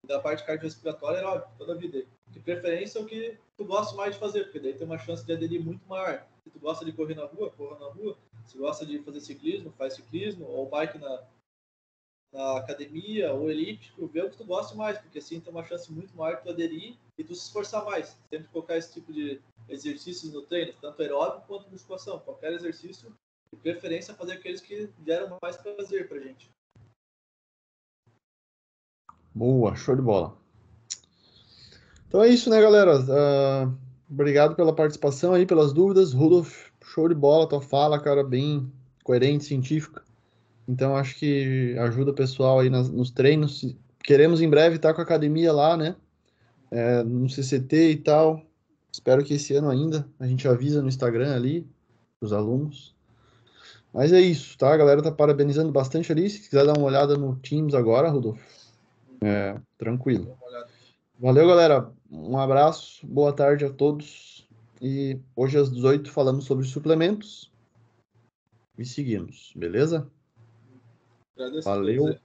da parte cardiorrespiratória, aeróbica, toda a vida. De preferência é o que tu gosta mais de fazer, porque daí tem uma chance de aderir muito maior. Se tu gosta de correr na rua, corra na rua. Se gosta de fazer ciclismo, faz ciclismo, ou bike na academia, ou elíptico, vê o que tu gosta mais, porque assim tem uma chance muito maior de tu aderir e tu se esforçar mais. Sempre colocar esse tipo de exercícios no treino, tanto aeróbico quanto musculação. Qualquer exercício, de preferência, fazer aqueles que geram mais prazer pra gente. Boa, show de bola. Então é isso, né, galera? Obrigado pela participação aí, pelas dúvidas. Rudolf, show de bola, tua fala, cara, bem coerente, científica. Então acho que ajuda o pessoal aí nos treinos. Queremos em breve estar com a academia lá, né? No CCT e tal. Espero que esse ano ainda. A gente avisa no Instagram ali, os alunos. Mas é isso, tá? A galera tá parabenizando bastante ali. Se quiser dar uma olhada no Teams agora, Rudolf. Tranquilo. Valeu, galera. Um abraço, boa tarde a todos. E hoje às 18 falamos sobre suplementos. E seguimos, beleza? Agradeço. Valeu.